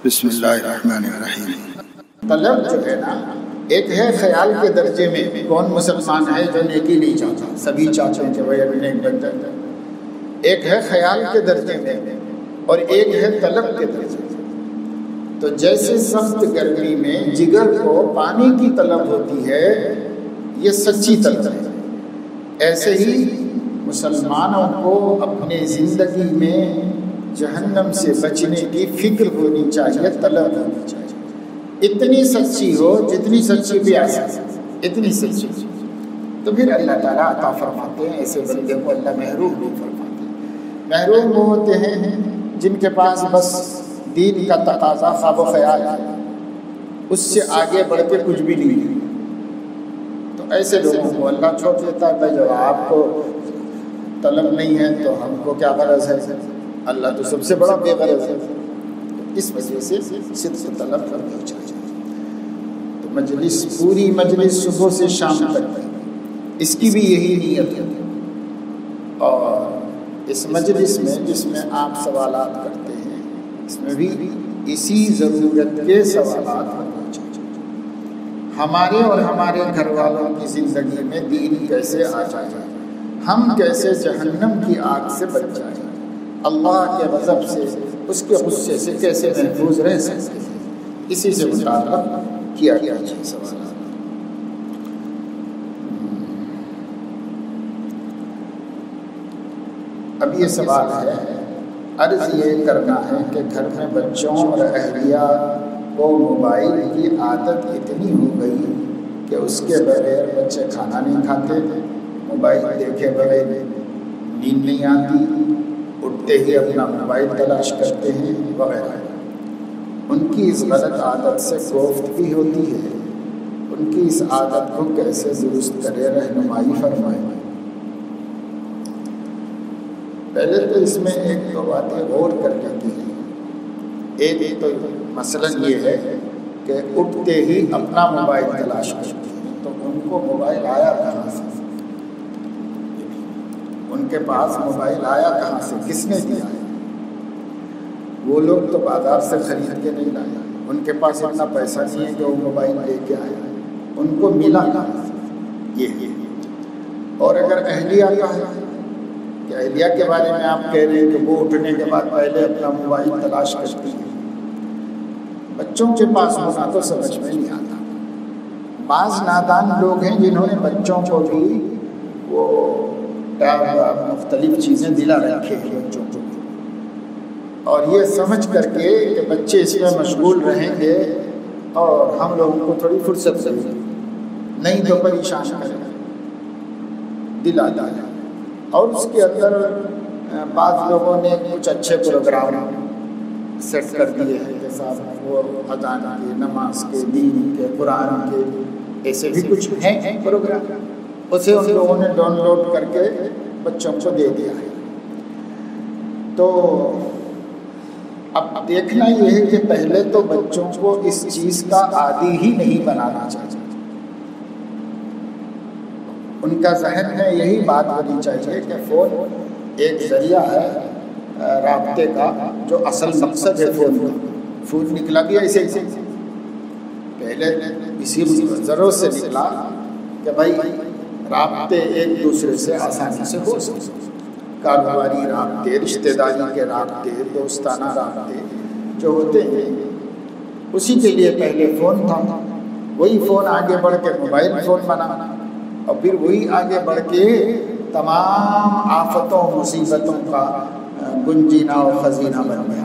بسم اللہ الرحمن الرحیم۔ طلب جو ہے نا، ایک ہے خیال کے درجے میں، کون مسلمان ہے جو نیکی نہیں چاہتا؟ سبھی چاہتے ہیں کہ بھائی ابھی نیک بن جائے۔ ایک ہے خیال کے درجے میں اور ایک ہے طلب کے درجے میں۔ تو جیسے سخت گرمی میں جگر کو پانی کی طلب ہوتی ہے، یہ سچی طلب ہے، ایسے ہی مسلمانوں کو اپنے زندگی میں جہنم سے بچنے کی فکر ہونی چاہیے، طلب ہونی چاہیے، اتنی سچی ہو جتنی سچی بھی اتنی سچی، تو پھر اللہ تعالیٰ عطا فرماتے ہیں۔ ایسے بندے کو اللہ محروم نہیں فرماتے۔ محروم وہ ہوتے ہیں جن کے پاس بس دین کا تقاضا، خواب و خیال ہے، اس سے آگے بڑھ کے کچھ بھی نہیں ہے، تو ایسے لوگوں کو اللہ چھوڑ دیتا ہے۔ جب آپ کو طلب نہیں ہے تو ہم کو کیا غرض ہے؟ اللہ تو سب سے بڑا بے غرض ہے۔ اس وجہ سے صدق طلب کرنی چاہیے۔ تو مجلس، پوری مجلس صبح سے شام تک، اس کی بھی یہی نیت ہے، اور اس مجلس میں جس میں آپ سوالات کرتے ہیں، اس میں بھی اسی ضرورت کے سوالات ہونے چاہیے۔ ہمارے اور ہمارے گھر والوں کی زندگی میں دین کیسے آ جائے، ہم کیسے جہنم کی آگ سے بچ جائیں، اللہ کے غضب سے، اس کے غصے سے کیسے محفوظ رہ سکتے ہیں، اسی سے مطالبہ کیا گیا ہے سوالات۔ اب یہ سوال ہے، عرض یہ کرنا ہے کہ گھر میں بچوں اور اہلیہ کو موبائل کی عادت اتنی ہو گئی کہ اس کے بغیر بچے کھانا نہیں کھاتے، موبائل دیکھے بغیر نیند نہیں آتی، اٹھتے ہی اپنا موبائل تلاش کرتے ہیں وغیرہ۔ ان کی اس غلط عادت سے کوفت بھی ہوتی ہے، ان کی اس عادت کو کیسے درست کرے، رہنمائی فرمائیں۔ پہلے تو اس میں ایک دو باتیں غور کر لیتی ہیں۔ ایک تو مثلاً یہ ہے کہ اٹھتے ہی اپنا موبائل تلاش کرتے ہیں، تو ان کو موبائل آیا کہاں سے؟ ان کے پاس موبائل آیا کہاں سے؟ کس نے دیا ہے؟ وہ لوگ تو بازار سے خرید کے نہیں لائے، ان کے پاس اتنا پیسہ نہیں ہے کہ وہ موبائل لے کے آئے، ان کو ملا کہاں سے؟ یہ ہے۔ اور اگر اہلیہ کا ہے کہ اہلیہ کے بارے میں آپ کہہ رہے ہیں کہ وہ اٹھنے کے بعد پہلے اپنا موبائل تلاش کرتی ہیں، بچوں کے پاس ہونا تو سمجھ میں نہیں آتا۔ بعض نادان لوگ ہیں جنہوں نے بچوں کو بھی وہ مختلف چیزیں دلا رکھے ہیں بچوں کو، اور یہ سمجھ کر کے کہ بچے اس میں مشغول رہیں گے اور ہم لوگوں کو تھوڑی فرصت دیں، نہیں تو پریشان کریں، دلا دیا۔ اور اس کے اندر بعض لوگوں نے کچھ اچھے پروگرام سیٹ کر دیے ہیں، جیسا وہ اذان کے، نماز کے، دین کے، قرآن کے، ایسے بھی کچھ ہیں پروگرام، اسے ان لوگوں نے ڈاؤن لوڈ کر کے بچوں کو دے دیا ہے۔ تو اب دیکھنا یہ ہے کہ پہلے تو بچوں کو اس چیز کا عادی ہی نہیں بنانا چاہیے۔ ان کا ذہن میں یہی بات ہونی چاہیے کہ فون ایک ذریعہ ہے رابطے کا، جو اصل مقصد ہے فون کا۔ فون نکلا بھی ایسے ہی، پہلے اسی ضرورت سے نکلا کہ بھائی رابطے ایک دوسرے سے آسانی سے ہو سکتے، کاروباری رابطے، رشتہ داری کے رابطے، دوستانہ رابطے جو ہوتے ہیں، اسی کے لیے پہلے فون تھا۔ وہی فون آگے بڑھ کے موبائل فون بنا، اور پھر وہی آگے بڑھ کے تمام آفتوں مصیبتوں کا گنجینہ اور خزینہ بن گیا۔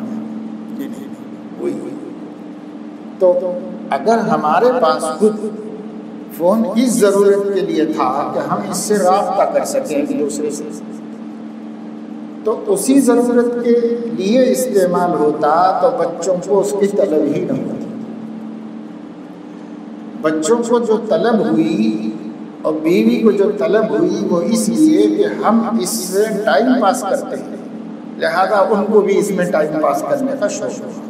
وہی تو اگر ہمارے پاس خود فون اس ضرورت کے لیے تھا کہ ہم اس سے رابطہ کر سکیں ایک دوسرے سے، تو اسی ضرورت کے لیے استعمال ہوتا تو بچوں کو اس کی طلب ہی نہ ہوتی۔ بچوں کو جو طلب ہوئی اور بیوی کو جو طلب ہوئی وہ اس لیے کہ ہم اس سے ٹائم پاس کرتے ہیں، لہذا ان کو بھی اس میں ٹائم پاس کرنے کا شوق ہوا۔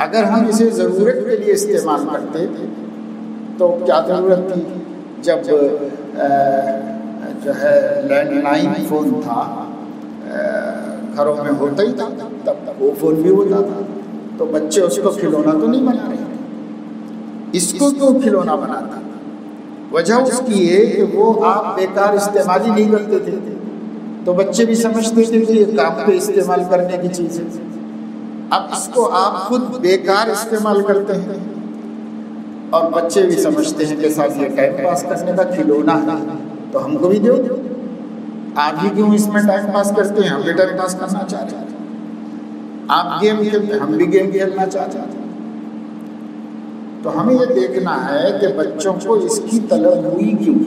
اگر ہم اسے ضرورت کے لیے استعمال کرتے تو کیا ضرورت تھی؟ جب جو ہے لینڈ لائن فون تھا، گھروں میں ہوتا ہی تھا، تب وہ فون بھی ہوتا تھا، تو بچے اس کو کھلونا تو نہیں بنا رہے، اس کو کیوں کھلونا بناتا؟ وجہ اس کی ہے کہ وہ آپ بیکار استعمال ہی نہیں کرتے تھے، تو بچے بھی سمجھتے تھے کہ یہ کام پہ استعمال کرنے کی چیز ہے۔ اب اس کو آپ خود بیکار استعمال کرتے ہیں اور بچے بھی سمجھتے ہیں کہ صاحب یہ ٹائم پاس کرنے کا کھلونا ہے تو ہم کو بھی دو، آپ بھی کیوں اس میں ٹائم پاس کرتے ہیں، ہم بھی ٹائم پاس کرنا چاہتے ہیں، آپ گیم کھیلتے ہیں ہم بھی گیم کھیلنا چاہتے ہیں۔ تو ہمیں یہ دیکھنا ہے کہ بچوں کو اس کی طلب ہوئی کیوں۔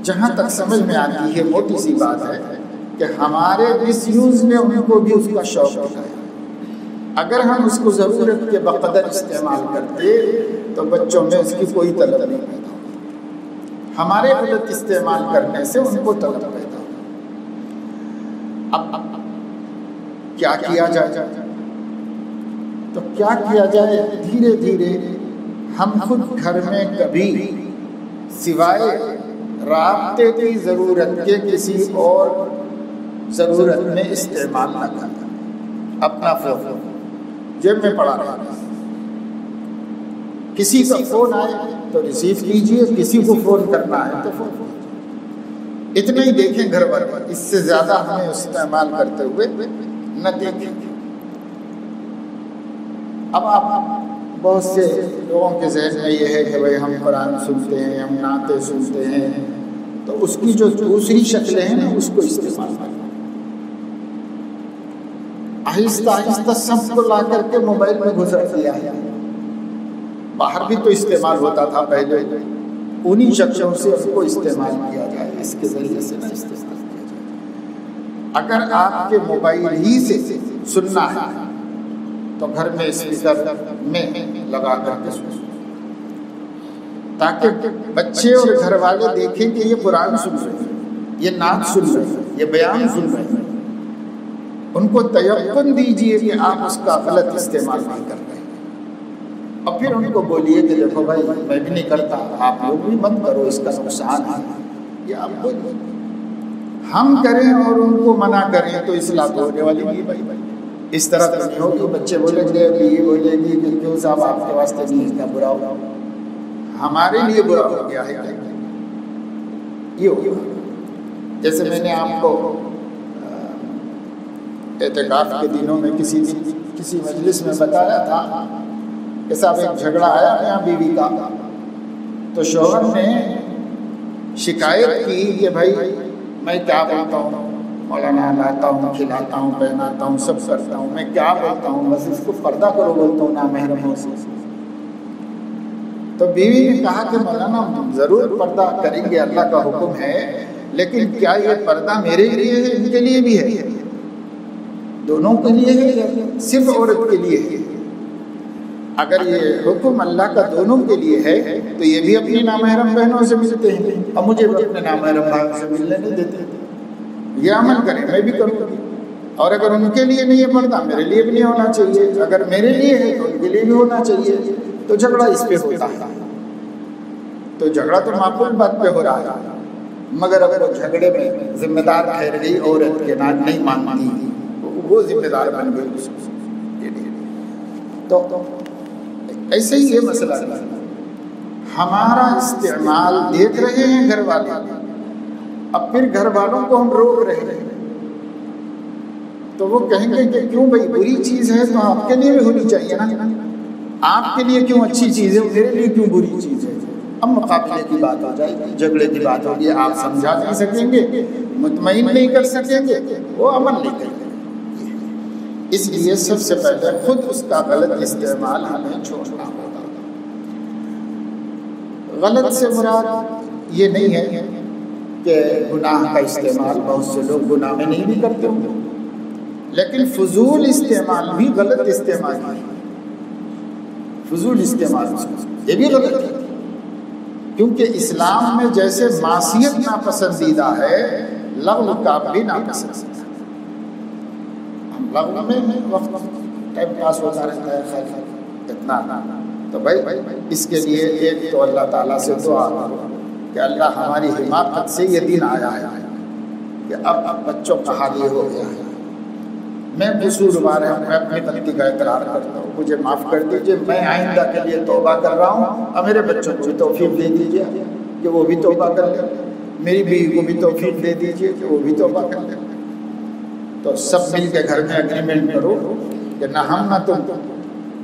جہاں تک سمجھ میں آتی ہے موٹی سی بات ہے کہ ہمارے مس یوز نے ان کو بھی اس کا شوق ہوتا ہے۔ اگر ہم اس کو ضرورت کے بقدر استعمال کرتے تو بچوں میں اس کی کوئی طلب نہیں پیدا ہوتی، ہمارے غلط استعمال کرنے سے ان کو طلب پیدا ہوتی۔ اب کیا کیا جائے؟ تو کیا کیا جائے؟ دھیرے دھیرے ہم خود گھر میں کبھی سوائے رابطے کی ضرورت کے کسی اور ضرورت میں استعمال نہ کرنا۔ اپنا فون جیب میں پڑا رہا، کسی کا فون آئے تو ریسیو کیجئے، کسی کو فون کرنا ہے تو فون، اتنا ہی دیکھیں گھر پر، اس سے زیادہ ہمیں استعمال کرتے ہوئے نہ دیکھیں۔ اب آپ بہت سے لوگوں کے ذہن میں یہ ہے کہ بھائی ہم قرآن سنتے ہیں، ہم نعتیں سنتے ہیں، تو اس کی جو دوسری شکلیں ہیں نا اس کو استعمال کریں۔ آہستہ آہستہ سب کو لا کر کے موبائل میں گھسر دیا ہے۔ باہر بھی تو استعمال ہوتا تھا پہلے، انہی شکلوں سے اس کو استعمال کیا جائے، اس کے ذریعے سے نہ استعمال کیا جائے۔ اگر آپ کے موبائل ہی سے سننا ہے تو گھر میں اسپیکر میں لگا کر کے سنیں، تاکہ بچے اور گھر والے دیکھیں کہ یہ قرآن سن رہے ہیں، یہ نعت سن رہے ہیں، یہ بیان سن رہے ہیں۔ ان کو تیقن دیجئے کہ آپ اس کا غلط استعمال نہیں کر رہے ہیں، اور پھر ان کو بولیے کہ دیکھو بھائی میں بھی نہیں کرتا، آپ لوگ بھی بند کرو، اس کا نقصان ہے، یہ آپ بولیے۔ ہم کریں اور ان کو منع کریں تو اصلاح تو ہونے والی نہیں بھائی، اس طرح تو نہیں ہوگی۔ بچے بولیں گے کہ یہ بولیں گے کہ کیوں صاحب آپ کے واسطے نہیں، اس کا برا ہوگا، ہمارے لیے برا ہو گیا ہے یہ ہوگا۔ جیسے میں نے آپ کو اعتکاف کے دنوں میں کسی مجلس میں بتایا تھا کہ صاحب ایک جھگڑا آیا میاں بیوی کا، تو شوہر نے شکایت کی کہ بھائی میں کیا بولتا ہوں، مولانا لاتا ہوں، کھلاتا ہوں، پہناتا ہوں، سب کرتا ہوں، میں کیا بولتا ہوں، بس اس کو پردہ کرو بولتا ہوں نامحرموں سے۔ تو بیوی نے کہا کہ مولانا ضرور پردہ کریں گے، اللہ کا حکم ہے، لیکن کیا یہ پردہ میرے لیے ہے، ان کے لیے بھی ہے، دونوں کے لیے ہے یا صرف عورت کے لیے ہے؟ اگر یہ حکم اللہ کا دونوں کے لیے ہے تو یہ بھی اپنی نامحرم بہنوں سے ملتے ہیں اور مجھے بھی اپنے نامحرم بھائیوں سے ملنے نہیں دیتے۔ یہ عمل کریں، میں بھی کروں گی، اور اگر ان کے لیے نہیں ہے پردہ میرے لیے بھی نہیں ہونا چاہیے، اگر میرے لیے ہے تو ان کے لیے بھی ہونا چاہیے۔ تو جھگڑا اس پہ ہوتا ہے، تو جھگڑا تو معقول بات پہ ہو رہا ہے، مگر اگر وہ جھگڑے میں ذمہ دار ٹھہر گئی، عورت کے نام نہیں مانتی، وہ ذمہ دار بن گئی، تو ایسے ہی یہ مسئلہ ہے۔ ہمارا استعمال دیکھ رہے ہیں گھر والے، اب پھر گھر والوں کو ہم روک رہے ہیں تو وہ کہیں گے کہ کیوں بھائی بری چیز ہے تو آپ کے لیے بھی ہونی چاہیے نا، آپ کے لیے کیوں اچھی چیز ہے میرے لیے کیوں بری چیز ہے؟ اب مقابلے کی بات ہو جائے گی، جھگڑے کی بات ہوگی، آپ سمجھا نہیں سکیں گے، مطمئن نہیں کر سکیں گے، وہ عمل نہیں کریں گے۔ اس لیے سب سے پہلے خود اس کا غلط استعمال ہمیں چھوڑنا ہوگا۔ غلط سے مراد یہ نہیں ہے کہ گناہ کا استعمال، بہت سے لوگ گناہ میں نہیں بھی کرتے ہوں، لیکن فضول استعمال بھی غلط استعمال ہے، فضول استعمال یہ بھی غلط ہے، کیونکہ اسلام میں جیسے معصیت ناپسندیدہ ہے، لغو کا بھی ناپسندیدہ۔ ہم لغو میں وقت ٹائم پاس ہوتا رہتا ہے خالی اتنا، تو بھائی اس کے لیے ایک تو اللہ تعالیٰ سے دعا کرو کہ اللہ ہماری حماقت سے یہ دن آیا ہے کہ اب بچوں کا حال یہ ہو گیا ہے، میں قصوروار ہوں، میں اپنی غلطی کا اقرار کرتا ہوں، مجھے معاف کر دیجیے، میں آئندہ کے لیے توبہ کر رہا ہوں، اور میرے بچوں کو بھی توفیق دے دیجیے کہ وہ بھی توبہ کر لیں، میری بیوی کو بھی توفیق دے دیجیے کہ وہ بھی توبہ کر لیں۔ تو سب مل کے گھر میں اگریمنٹ کرو کہ نہ ہم نہ تم،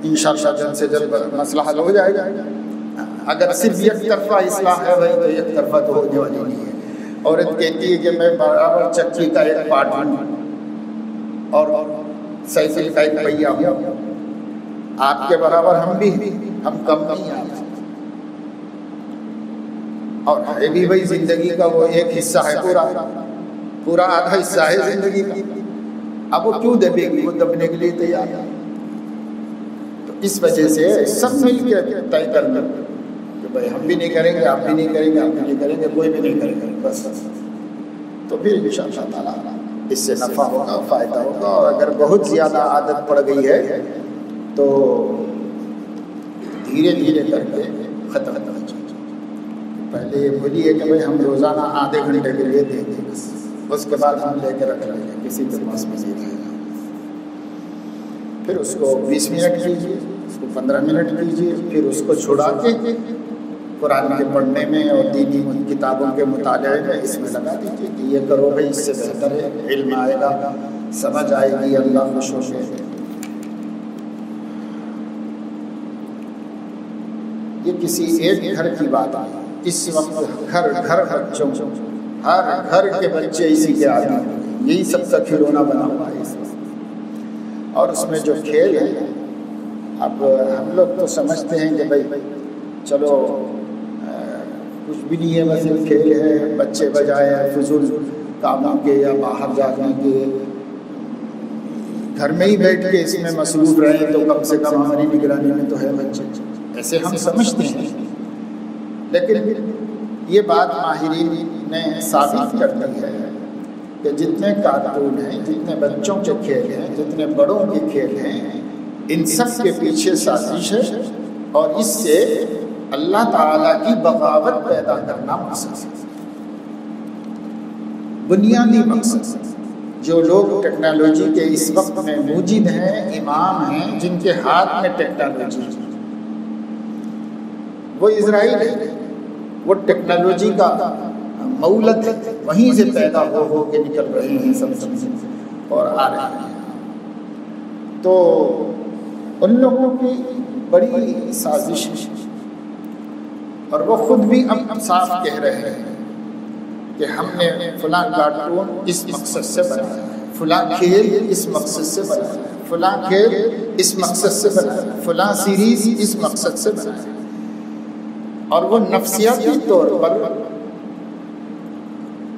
انشاءاللہ جلد سے جلد مسئلہ حل ہو جائے گا۔ اگر صرف یک طرفہ اصلاح ہے بھائی تو یک طرفہ تو ہونے والی نہیں ہے۔ عورت کہتی ہے کہ میں برابر چکی کا ایک پارٹ ہوں اور سائیکل کا ایک پہیہ ہوں، آپ کے برابر ہم بھی ہیں، ہم کم نہیں ہیں، اور ہے بھی بھائی زندگی کا وہ ایک حصہ ہے، پورا آدھا حصہ ہے زندگی کا، اب وہ کیوں دبے گی، وہ دبنے کے لیے تیار ہے۔ تو اس وجہ سے سب مل کے طے کر لیں کہ بھائی ہم بھی نہیں کریں گے، آپ بھی نہیں کریں گے، آپ بھی نہیں کریں گے، کوئی بھی نہیں کرے گا، بس۔ تو پھر انشاءاللہ تعالیٰ اس سے نفع ہوگا، فائدہ ہوگا۔ اور اگر بہت زیادہ عادت پڑ گئی ہے تو دھیرے دھیرے کر کے ختم کرنا چاہیے۔ پہلے یہ بولیے کہ بھائی ہم روزانہ آدھے گھنٹے کے لیے دیں گے، بس اس کے بعد ہم لے کے رکھ لیں گے، کسی کے پاس میں نہیں رہے گا۔ پھر اس کو 20 منٹ کیجیے، اس کو 15 منٹ کیجیے، پھر اس کو چھڑا کے قرآن کے پڑھنے میں اور دینی کتابوں کے مطالعے میں اس میں لگا دیجیے کہ یہ کرو بھائی، اس سے بہتر ہے، علم آئے گا، سمجھ آئے گی، اللہ خوش ہو گئے۔ یہ کسی ایک گھر کی بات ہے، اس وقت ہر بچوں، ہر گھر کے بچے اسی کے عادی ہیں، یہی سب کا کھلونا بنا ہوا ہے اس وقت۔ اور اس میں جو کھیل ہے، اب ہم لوگ تو سمجھتے ہیں کہ بھائی چلو کچھ بھی نہیں ہے، بس ایک کھیل ہے، بچے بجائے فضول کاموں کے یا باہر جانے کے، گھر میں ہی بیٹھ کے اس میں مصروف رہیں تو کم سے کم ہماری نگرانی میں تو ہے بچے، ایسے ہم سمجھتے ہیں۔ لیکن یہ بات ماہرین نے ثابت کر دی ہے کہ جتنے کارٹون ہیں، جتنے بچوں کے کھیل ہیں، جتنے بڑوں کے کھیل ہیں، ان سب کے پیچھے سازش ہے، اور اس سے اللہ تعالیٰ کی بغاوت پیدا کرنا مقصد ہے، بنیادی مقصد۔ جو لوگ ٹیکنالوجی کے اس وقت میں موجد ہیں، امام ہیں جن کے ہاتھ میں ٹیکنالوجی ہے، وہ اسرائیل ہے، وہ ٹیکنالوجی کا مولد ہے، وہیں سے پیدا ہو کے نکل رہے ہیں سب اور آ رہے ہیں۔ تو ان لوگوں کی بڑی سازش ہے، اور وہ خود بھی اب صاف کہہ رہے ہیں کہ ہم نے فلاں کارٹون اس مقصد سے بنایا ہے، فلاں کھیل اس مقصد سے بنایا ہے، فلاں کھیل اس مقصد سے بنایا ہے، فلاں سیریز اس مقصد سے بنایا ہے۔ اور وہ نفسیاتی طور پر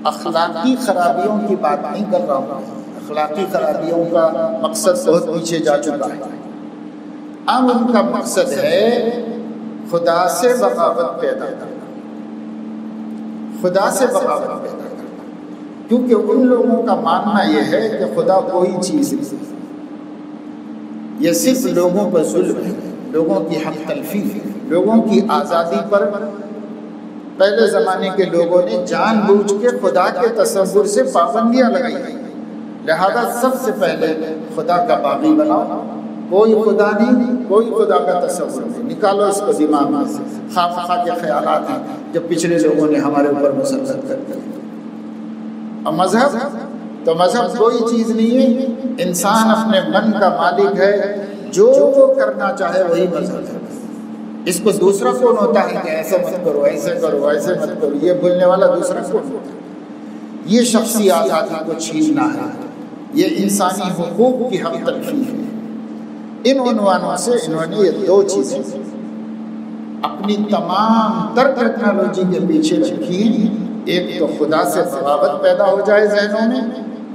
اخلاقی خرابیوں کی بات نہیں کر رہا ہوں، اخلاقی خرابیوں کا مقصد بہت پیچھے جا چکا ہے۔ اب ان کا مقصد ہے خدا سے بغاوت پیدا کرنا، خدا سے بغاوت پیدا کرنا، کیونکہ ان لوگوں کا ماننا یہ ہے کہ خدا کوئی چیز نہیں، یہ صرف لوگوں پر ظلم ہے، لوگوں کی حق تلفی ہے، لوگوں کی آزادی پر پہلے زمانے کے لوگوں نے جان بوجھ کے خدا کے تصور سے پابندیاں لگائی ہیں، لہذا سب سے پہلے خدا کا باغی بناؤ، کوئی خدا نہیں، کوئی خدا کا تصور نہیں، نکالو اس کو دماغ میں سے، خواہ خواہ کے خیالات ہیں جو پچھلے لوگوں نے ہمارے اوپر مسلط کر دیا۔ اور مذہب تو مذہب کوئی چیز نہیں ہے، انسان اپنے من کا مالک ہے، جو وہ کرنا چاہے وہی مذہب ہے۔ اس کو دوسرا کون ہوتا ہے کہ ایسے مت کرو، ایسے کرو، ایسے مت کرو، یہ بولنے والا دوسرا کون ہوتا ہے؟ یہ شخصی آزادی کو چھیننا ہے، یہ انسانی حقوق کی حق تلفی ہے۔ ان عنوانوں سے انہوں نے یہ دو چیزیں اپنی تمام تر ٹیکنالوجی کے پیچھے رکھی، ایک تو خدا سے بغاوت پیدا ہو جائے ذہنوں میں،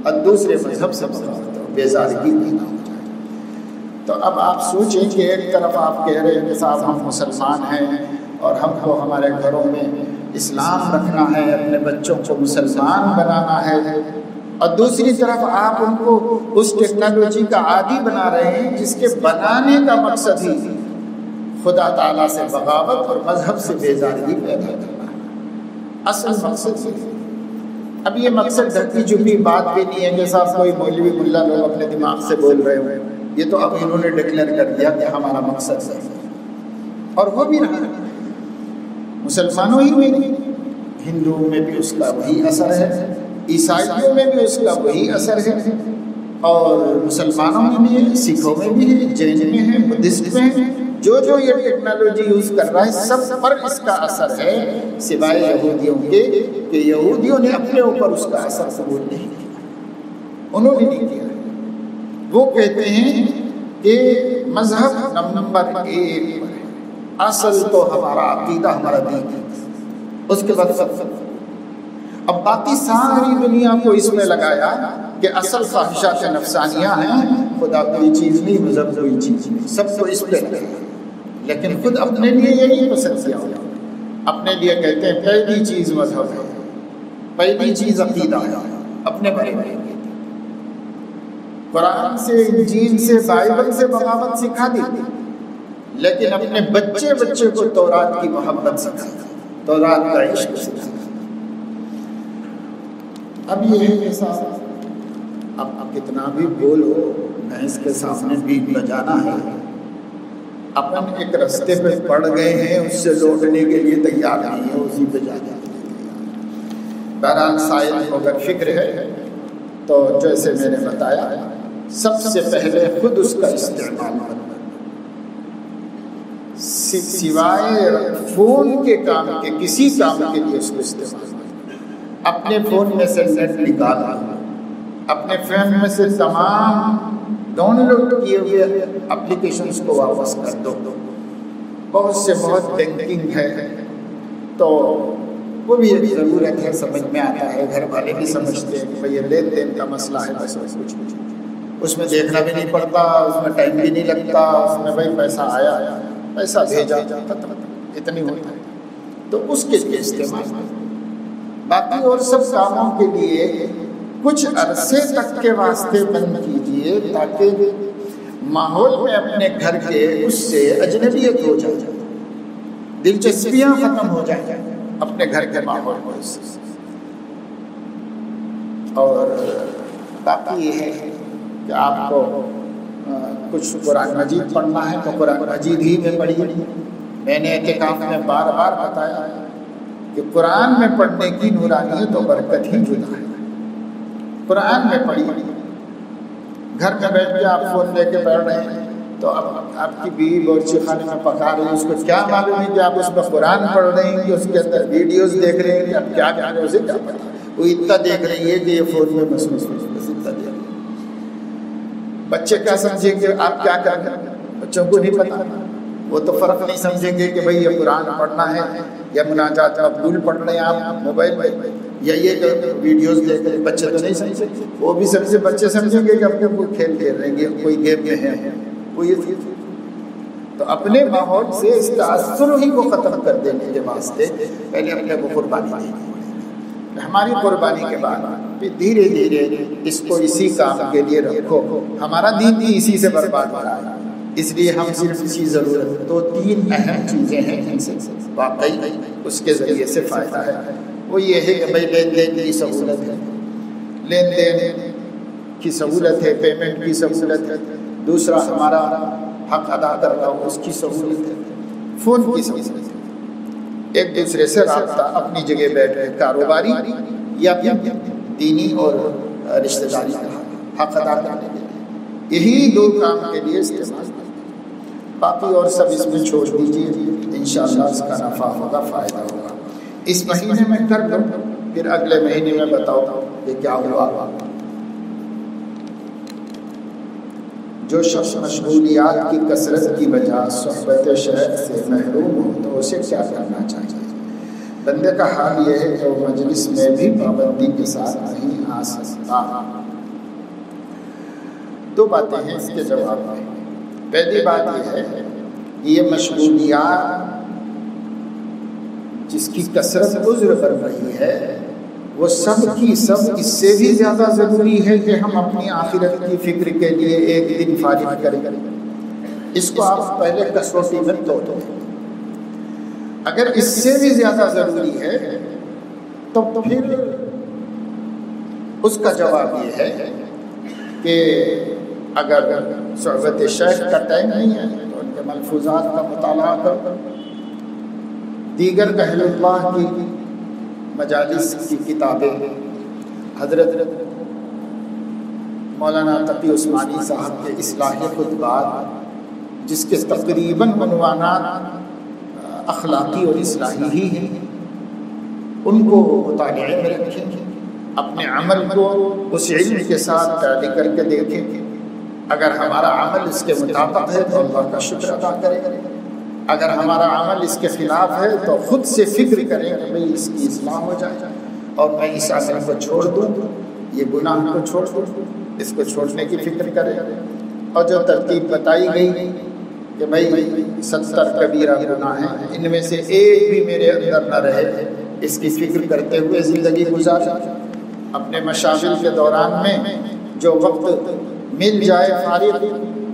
اور دوسرے مذہب سے بغاوت ہو، بیزارگی پیدا ہو جائے۔ تو اب آپ سوچیں کہ ایک طرف آپ کہہ رہے ہیں کہ صاحب ہم مسلمان ہیں اور ہم کو ہمارے گھروں میں اسلام رکھنا ہے، اپنے بچوں کو مسلمان بنانا ہے، اور دوسری طرف آپ ان کو اس ٹیکنالوجی کا عادی بنا رہے ہیں جس کے بنانے کا مقصد ہی خدا تعالیٰ سے بغاوت اور مذہب سے بیزارگی پیدا کرنا ہے۔ اصل مقصد یہ ہے اب یہ مقصد ڈھکی چھپی بات بھی نہیں ہے کہ صاحب کوئی مولوی ملا لوگ اپنے دماغ سے بول رہے ہوئے، یہ تو اب انہوں نے ڈکلیئر کر دیا کہ ہمارا مقصد ہے، اور وہ بھی رہا مسلمانوں ہی میں نہیں، ہندوؤں میں بھی اس کا وہی اثر ہے، عیسائیوں میں بھی اس کا وہی اثر ہے، اور مسلمانوں میں بھی ہے، سکھوں میں بھی ہے، جین میں ہے، بدھسٹ میں ہے، جو یہ ٹیکنالوجی یوز کر رہا ہے سب پر اس کا اثر ہے، سوائے یہودیوں کے کہ یہودیوں نے اپنے اوپر اس کا اثر قبول نہیں کیا، انہوں نے نہیں کیا۔ وہ کہتے ہیں کہ مذہب نمبر 1 پر ہے، اصل تو ہمارا عقیدہ ہمارا دین ہے، اس کے بعد اب باقی ساری دنیا کو اس میں لگایا کہ اصل خواہشات نفسانیہ ہیں، خدا کوئی چیز نہیں، مذہب کوئی چیز نہیں، سب کو اس پہ لگایا، لیکن خود اپنے لیے یہ نہیں پسند کیا ہوگا، اپنے لیے کہتے ہیں پہلی چیز مذہب ہے، پہلی چیز عقیدہ ہے، اپنے بارے میں قرآن سے، انجیل سے، بائبل سے بغاوت سکھا دی، لیکن اپنے بچے کو تورات کی محبت سکھا، تورات کا عشق سکھا۔ اب یہ ہے کہ صاحب اب کتنا بھی بولو، بھینس کے سامنے بیج بجانا ہے، اپن ایک رستے پہ پڑ گئے ہیں، اس سے لوٹنے کے لیے تیار نہیں ہے، اسی پہ جا جاتے ہیں۔ بہرحال سائل کو اگر فکر ہے تو جیسے میں نے بتایا، سب سے پہلے خود اس کا استعمال کرنا، سوائے فون کے کام کے کسی کام کے لیے اس کو استعمال کرنا۔ اپنے فون میں سے نیٹ نکالنا، اپنے فون میں سے تمام ڈاؤن لوڈ کیے ہوئے اپلیکیشنز کو واپس کر دو۔ بہت سے بہت بینکنگ ہے تو وہ بھی ایک ضرورت ہے، سمجھ میں آتا ہے، گھر والے بھی سمجھتے ہیں کہ بھئی یہ لین دین کا مسئلہ ہے، بس کچھ اس میں دیکھنا بھی نہیں پڑتا، اس میں ٹائم بھی نہیں لگتا، اس میں بھئی پیسہ آیا، پیسہ بھیجا، ختم، اتنی ہوتا ہے، تو اس کے لیے استعمال۔ باقی اور سب کاموں کے لیے کچھ عرصے تک کے واسطے بند کیجئے تاکہ ماحول میں اپنے گھر کے اس سے اجنبیت ہو جائے، دلچسپیاں ختم ہو جائیں اپنے گھر کے ماحول میں۔ اور باقی یہ ہے کہ آپ کو کچھ قرآن مجید پڑھنا ہے تو قرآن مجید ہی میں پڑھیے۔ میں نے اعتکاف میں بار بار بتایا کہ قرآن میں پڑھنے کی نورانیت و برکت ہی جدا ہے۔ قرآن میں پڑھیے، گھر میں بیٹھ کے آپ فون لے کے بیٹھ رہے ہیں تو اب آپ کی بیوی باورچی خانے میں پکا رہی ہے، اس کو کیا معلوم ہے کہ آپ اس میں قرآن پڑھ رہے ہیں کہ اس کے اندر ویڈیوز دیکھ رہے ہیں کہ آپ کیا کر رہے ہیں، اسے کیا پتا، وہ اتنا دیکھ رہی ہے کہ یہ فون میں بس اتنا دیکھ رہے ہیں۔ بچے کیا سمجھیں گے آپ کیا کر رہے ہیں، بچوں کو نہیں پتا، وہ تو فرق نہیں سمجھیں گے کہ بھئی یہ قرآن پڑھنا ہے یا مناجات مقبول پڑھ رہے ہیں آپ موبائل میں، یا یہ جو ویڈیوز دیکھ رہے ہیں۔ بچے تو نہیں سمجھیں، وہ بھی سمجھے، بچے سمجھیں گے کہ اپنے کوئی کھیل کھیل رہے ہیں، کوئی گیم میں ہے، وہ یہ تو اپنے ماحول سے اس تاثر ہی کو ختم کر دینے کے واسطے پہلے اپنے کو قربانی دینی، ہماری قربانی کے بعد پھر دھیرے دھیرے اس کو اسی کام کے لیے رکھو۔ ہمارا دین بھی اسی سے برباد ہو رہا ہے، اس لیے ہم صرف اسی ضرورت، تو 3 اہم چیزیں ہیں جن سے واقعی اس کے ذریعے سے فائدہ ہے۔ وہ یہ ہے کہ بھائی لین دین کی سہولت ہے، لین دین کی سہولت ہے، پیمنٹ کی سہولت ہے، دوسرا ہمارا حق ادا کرنا ہو اس کی سہولت ہے، فون کی سہولت ہے، ایک دوسرے سے رابطہ اپنی جگہ بیٹھ کے کاروباری یا دینی اور رشتہ داری کا حق ادا کرنے کے لیے، یہی 2 کام کے لیے استعمال، باقی اور سب اس میں چھوڑ دیجیے، انشاءاللہ اس کا نفع ہوگا، فائدہ ہوگا۔ اس مہینے میں کر لو، پھر اگلے مہینے میں بتاؤ کہ کیا ہوا۔ جو شخص مشغولیات کی کثرت کی وجہ صحبت شیخ سے محروم ہو تو اسے کیا کرنا چاہیے؟ بندے کا حال یہ ہے کہ وہ مجلس میں بھی پابندی کے ساتھ نہیں آ سکتا۔ 2 باتیں ہیں اس کے جواب میں۔ پہلی بات یہ ہے کہ یہ مشغولیات جس کی کثرت عذر بن رہی ہے، وہ سب کی سب اس سے بھی زیادہ ضروری ہے کہ ہم اپنی آخرت کی فکر کے لیے ایک دن فارغ کریں۔ اس کو آپ پہلے کسوٹی میں تو دو۔ اگر اس سے بھی زیادہ ضروری ہے تو پھر اس کا جواب یہ ہے کہ اگر صحبت شیخ کا ٹائم نہیں ہے تو ان کے ملفوظات کا مطالعہ کرو، دیگر اہل اللہ کی مجالس کی کتابیں، حضرت مولانا تقی عثمانی صاحب کے اصلاحی خطبات جس کے تقریباً عنوانات اخلاقی اور اصلاحی ہی ہیں، ان کو مطالعے میں رکھیں، اپنے عمل کو اس علم کے ساتھ ٹیلی کر کے دیکھیں، اگر ہمارا عمل اس کے مطابق ہے تو اللہ کا شکر ادا کریں، اگر ہمارا عمل اس کے خلاف ہے تو خود سے فکر کریں کہ بھئی اس کی اصلاح ہو جائے اور میں اس عمل کو چھوڑ دوں، یہ گناہ کو چھوڑ دوں، اس کو چھوڑنے کی فکر کریں۔ اور جو ترتیب بتائی گئی کہ بھئی 70 کبیرہ گناہ ہیں، ان میں سے ایک بھی میرے اندر نہ رہے، اس کی فکر کرتے ہوئے زندگی گزاریں، اپنے مشاغل کے دوران میں جو وقت مل جائے فارغ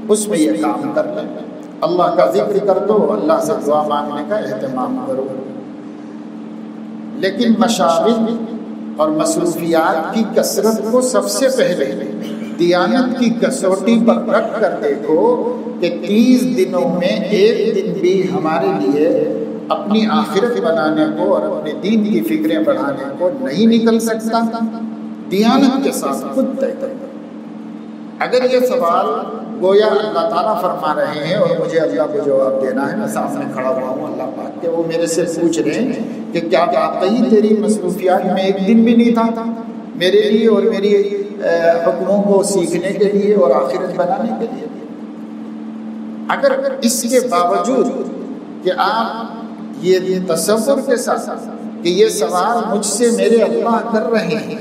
اس میں یہ کام کر لیں، اللہ کا ذکر کر دو، اللہ سے دعا مانگنے کا اہتمام کرو۔ لیکن مشاغل اور مصروفیات کی کثرت کو سب سے پہلے دیانت کی کسوٹی پر رکھ کر دیکھو کہ 30 دنوں میں ایک دن بھی ہمارے لیے اپنی آخرت بنانے کو اور اپنے دین کی فکریں بڑھانے کو نہیں نکل سکتا۔ دیانت کے ساتھ خود طے کرو۔ اگر یہ سوال گویا اللہ تعالیٰ فرما رہے ہیں اور مجھے اللہ کو جواب دینا ہے، میں سامنے کھڑا ہوا ہوں اللہ پاک کے، وہ میرے سے پوچھ رہے ہیں کہ کیا واقعی تیری مصروفیات میں ایک دن بھی نہیں تھا میرے لیے اور میری حکموں کو سیکھنے کے لیے اور آخرت بنانے کے لیے؟ اگر اس کے باوجود کہ آپ یہ تصور کے ساتھ کہ یہ سوال مجھ سے میرے اللہ کر رہے ہیں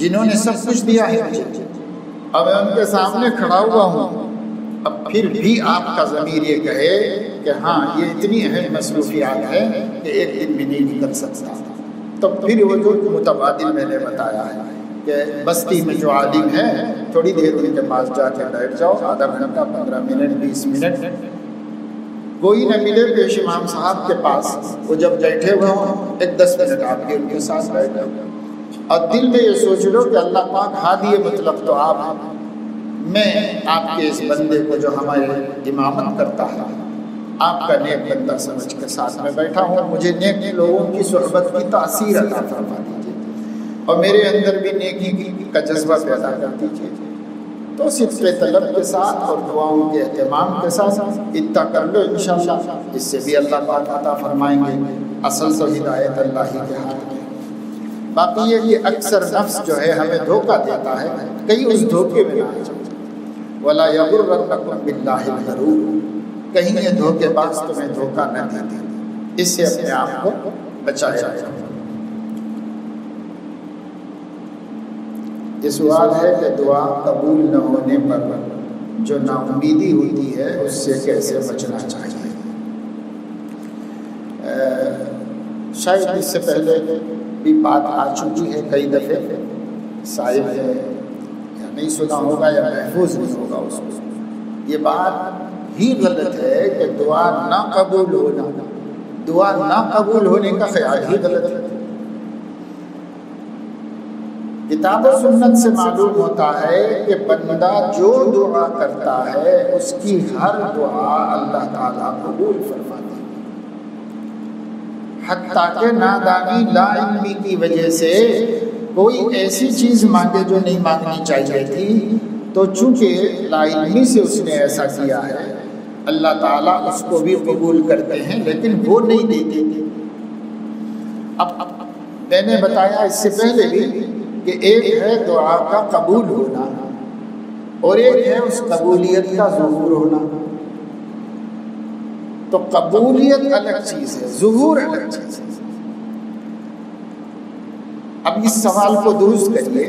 جنہوں نے سب کچھ دیا ہے مجھے، اب میں ان کے سامنے کھڑا ہوا ہوں، اب پھر بھی آپ کا ضمیر یہ کہے کہ ہاں یہ اتنی اہم مصروفیات ہیں کہ ایک دن بھی نہیں نکل سکتا، تو پھر وہ جو متبادل میں نے بتایا ہے کہ بستی میں جو عالم ہے تھوڑی دیر ان کے پاس جا کے بیٹھ جاؤ، آدھا گھنٹہ 15 منٹ 20 منٹ، کوئی نہ ملے پیش امام صاحب کے پاس، وہ جب بیٹھے ہوئے ہوں ایک 10 منٹ آپ کے ان کے ساتھ بیٹھ جاؤ اور دل میں یہ سوچ لو کہ اللہ پاک ہادی مطلب تو آپ ہیں، میں آپ کے اس بندے کو جو ہمارے امامت کرتا ہے آپ کا نیک بندہ سمجھ کے ساتھ میں بیٹھا ہوں، مجھے نیک لوگوں کی صحبت کی تاثیر عطا فرما دیجیے اور میرے اندر بھی نیکی کا جذبہ پیدا کر دیجیے۔ تو صدق طلب کے ساتھ اور دعاؤں کے اہتمام کے ساتھ اتنا کر لو، انشاءاللہ اس سے بھی اللہ پاک عطا فرمائیں گے۔ اصل تو ہدایت اللہ ہی کے ہاتھ میں، باقی یہ کہ اکثر نفس جو ہے ہمیں دھوکہ دیتا ہے، کہیں اس دھوکے میں نہ آ جاؤ، وَلَا يَغُرَّنَّكُم بِاللَّهِ الْغَرُورُ، کہیں یہ دھوکے باز تمہیں دھوکہ نہ دیتے، اس سے اپنے آپ کو بچایا جائے۔ یہ سوال ہے کہ دعا قبول نہ ہونے پر جو نا امیدی ہوتی ہے اس سے کیسے بچنا چاہیے؟ شاید اس سے پہلے بھی بات آ چکی ہے کئی دفعے، صاحب ہے یا نہیں سنا ہوگا یا محفوظ نہیں ہوگا اس کو۔ یہ بات ہی غلط ہے کہ دعا نہ قبول ہونا، دعا نہ قبول ہونے کا خیال ہی غلط ہے۔ کتاب و سنت سے معلوم ہوتا ہے کہ بندہ جو دعا کرتا ہے اس کی ہر دعا اللہ تعالیٰ قبول فرماتا ہے، حتیٰ کہ نادانی لا علمی کی وجہ سے کوئی ایسی چیز مانگے جو نہیں مانگنی چاہیے تھی، تو چونکہ لا علمی سے اس نے ایسا کیا ہے اللہ تعالیٰ اس کو بھی قبول کرتے ہیں لیکن وہ نہیں دیتے تھے۔ اب میں نے بتایا اس سے پہلے بھی کہ ایک ہے دعا کا قبول ہونا اور ایک ہے اس قبولیت کا ظہور ہونا۔ تو قبولیت الگ چیز ہے، ظہور الگ چیز ہے۔ اب اس سوال کو درست کریے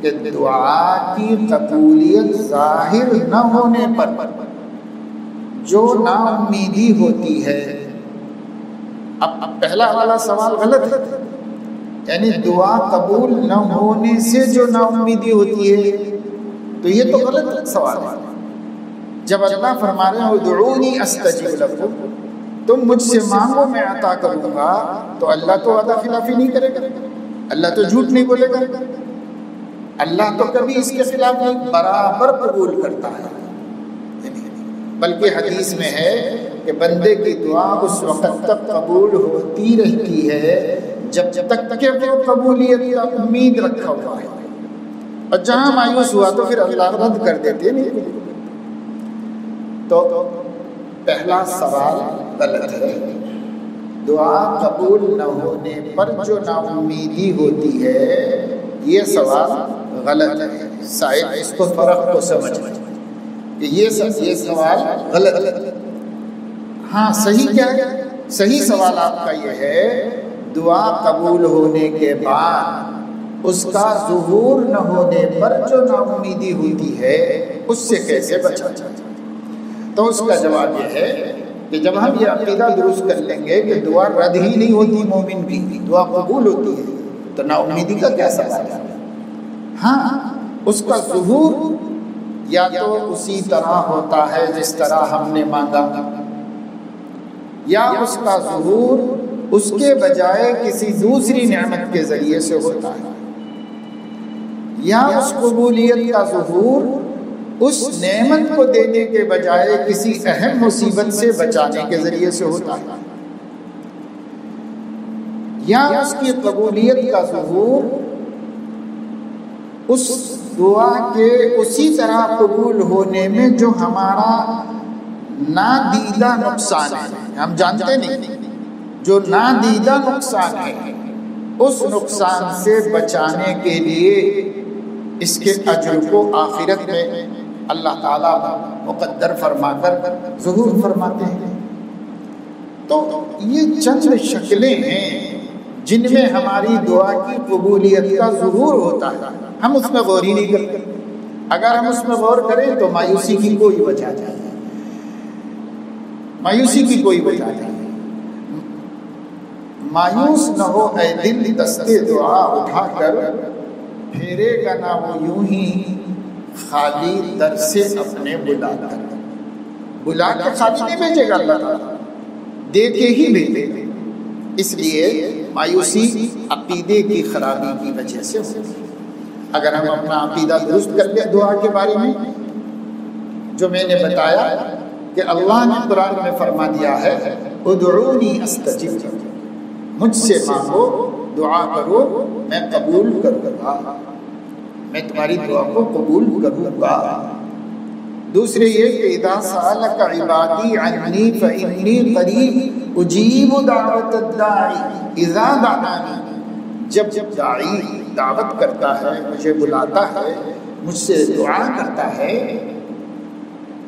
کہ دعا کی قبولیت ظاہر نہ ہونے پر جو نا امیدی ہوتی ہے، اب پہلا والا سوال غلط ہے، یعنی دعا قبول نہ ہونے سے جو نا امیدی ہوتی ہے، تو یہ تو غلط سوال ہے۔ جب اللہ فرما رہے ہیں ادعونی استجب لکم، تم مجھ سے مانگو میں عطا کروں گا، تو اللہ تو وعدہ خلافی نہیں کرے گا، اللہ تو جھوٹ نہیں بولے گا۔ اللہ تو کبھی اس کے خلاف نہیں، برابر قبول کرتا ہے۔ بلکہ حدیث میں ہے کہ بندے کی دعا اس وقت تک قبول ہوتی رہتی ہے جب تک کہ وہ قبولیت کا امید رکھا ہوا ہے، اور جہاں مایوس ہوا تو پھر اللہ رد کر دیتے نہیں۔ تو پہلا سوال غلط ہے، دعا قبول نہ ہونے پر جو نا امیدی ہوتی ہے یہ سوال غلط ہے۔ شاید اس کو فرق کو سمجھ کہ یہ سوال غلط ہے۔ ہاں صحیح کیا ہے؟ صحیح سوال آپ کا یہ ہے دعا قبول ہونے کے بعد اس کا ظہور نہ ہونے پر جو نا امیدی ہوتی ہے اس سے کیسے بچا جائے؟ تو اس کا جواب یہ ہے کہ جب ہم یہ عقیدہ درست کر لیں گے کہ دعا رد ہی نہیں ہوتی، مومن کی دعا قبول ہوتی ہے، تو نا امیدی کا کیا سوال ہے؟ ہاں اس کا ظہور یا تو اسی طرح ہوتا ہے جس طرح ہم نے مانگا، یا اس کا ظہور اس کے بجائے کسی دوسری نعمت کے ذریعے سے ہوتا ہے، یا اس قبولیت کا ظہور اس نعمت کو دینے کے بجائے کسی اہم مصیبت سے بچانے کے ذریعے سے ہوتا ہے، یا اس کی قبولیت کا ظہور اس دعا کے اسی طرح قبول ہونے میں جو ہمارا نادیدہ نقصان ہے، ہم جانتے نہیں، جو نادیدہ نقصان ہے اس نقصان سے بچانے کے لیے اس کے اجر کو آخرت میں اللہ تعالیٰ مقدر فرما کر ظہور فرماتے ہیں۔ تو یہ چند شکلیں ہیں جن میں ہماری دعا کی قبولیت کا ظہور ہوتا ہے، ہم اس میں غور ہی نہیں کرتے۔ اگر ہم اس میں غور کریں تو مایوسی کی کوئی وجہ نہیں، مایوسی کی کوئی وجہ نہیں۔ مایوس نہ ہو اے دل دستے دعا اٹھا کر، پھیرے گا نہ وہ یوں ہی خالی در سے اپنے بلا کر۔ بلا کے خالی نہیں بھیجے گا اللہ تعالیٰ، دے کے ہی بھیجے گا۔ اس لیے مایوسی عقیدے کی خرابی کی وجہ سے ہوتی ہے۔ اگر ہم اپنا عقیدہ درست کر لیں دعا کے بارے میں، جو میں نے بتایا کہ اللہ نے قرآن میں فرما دیا ہے ادعونی استجب لکم، مجھ سے مانگو، دعا کرو، میں قبول کروں گا، میں تمہاری دعا کو قبول کروں گا۔ دوسرے یہ کہ اذا سألک عبادی عنی فإنی قریب اجیب دعوت الداعی اذا دعانی، جب داعی دعوت کرتا ہے، مجھے بلاتا ہے، مجھ سے دعا کرتا ہے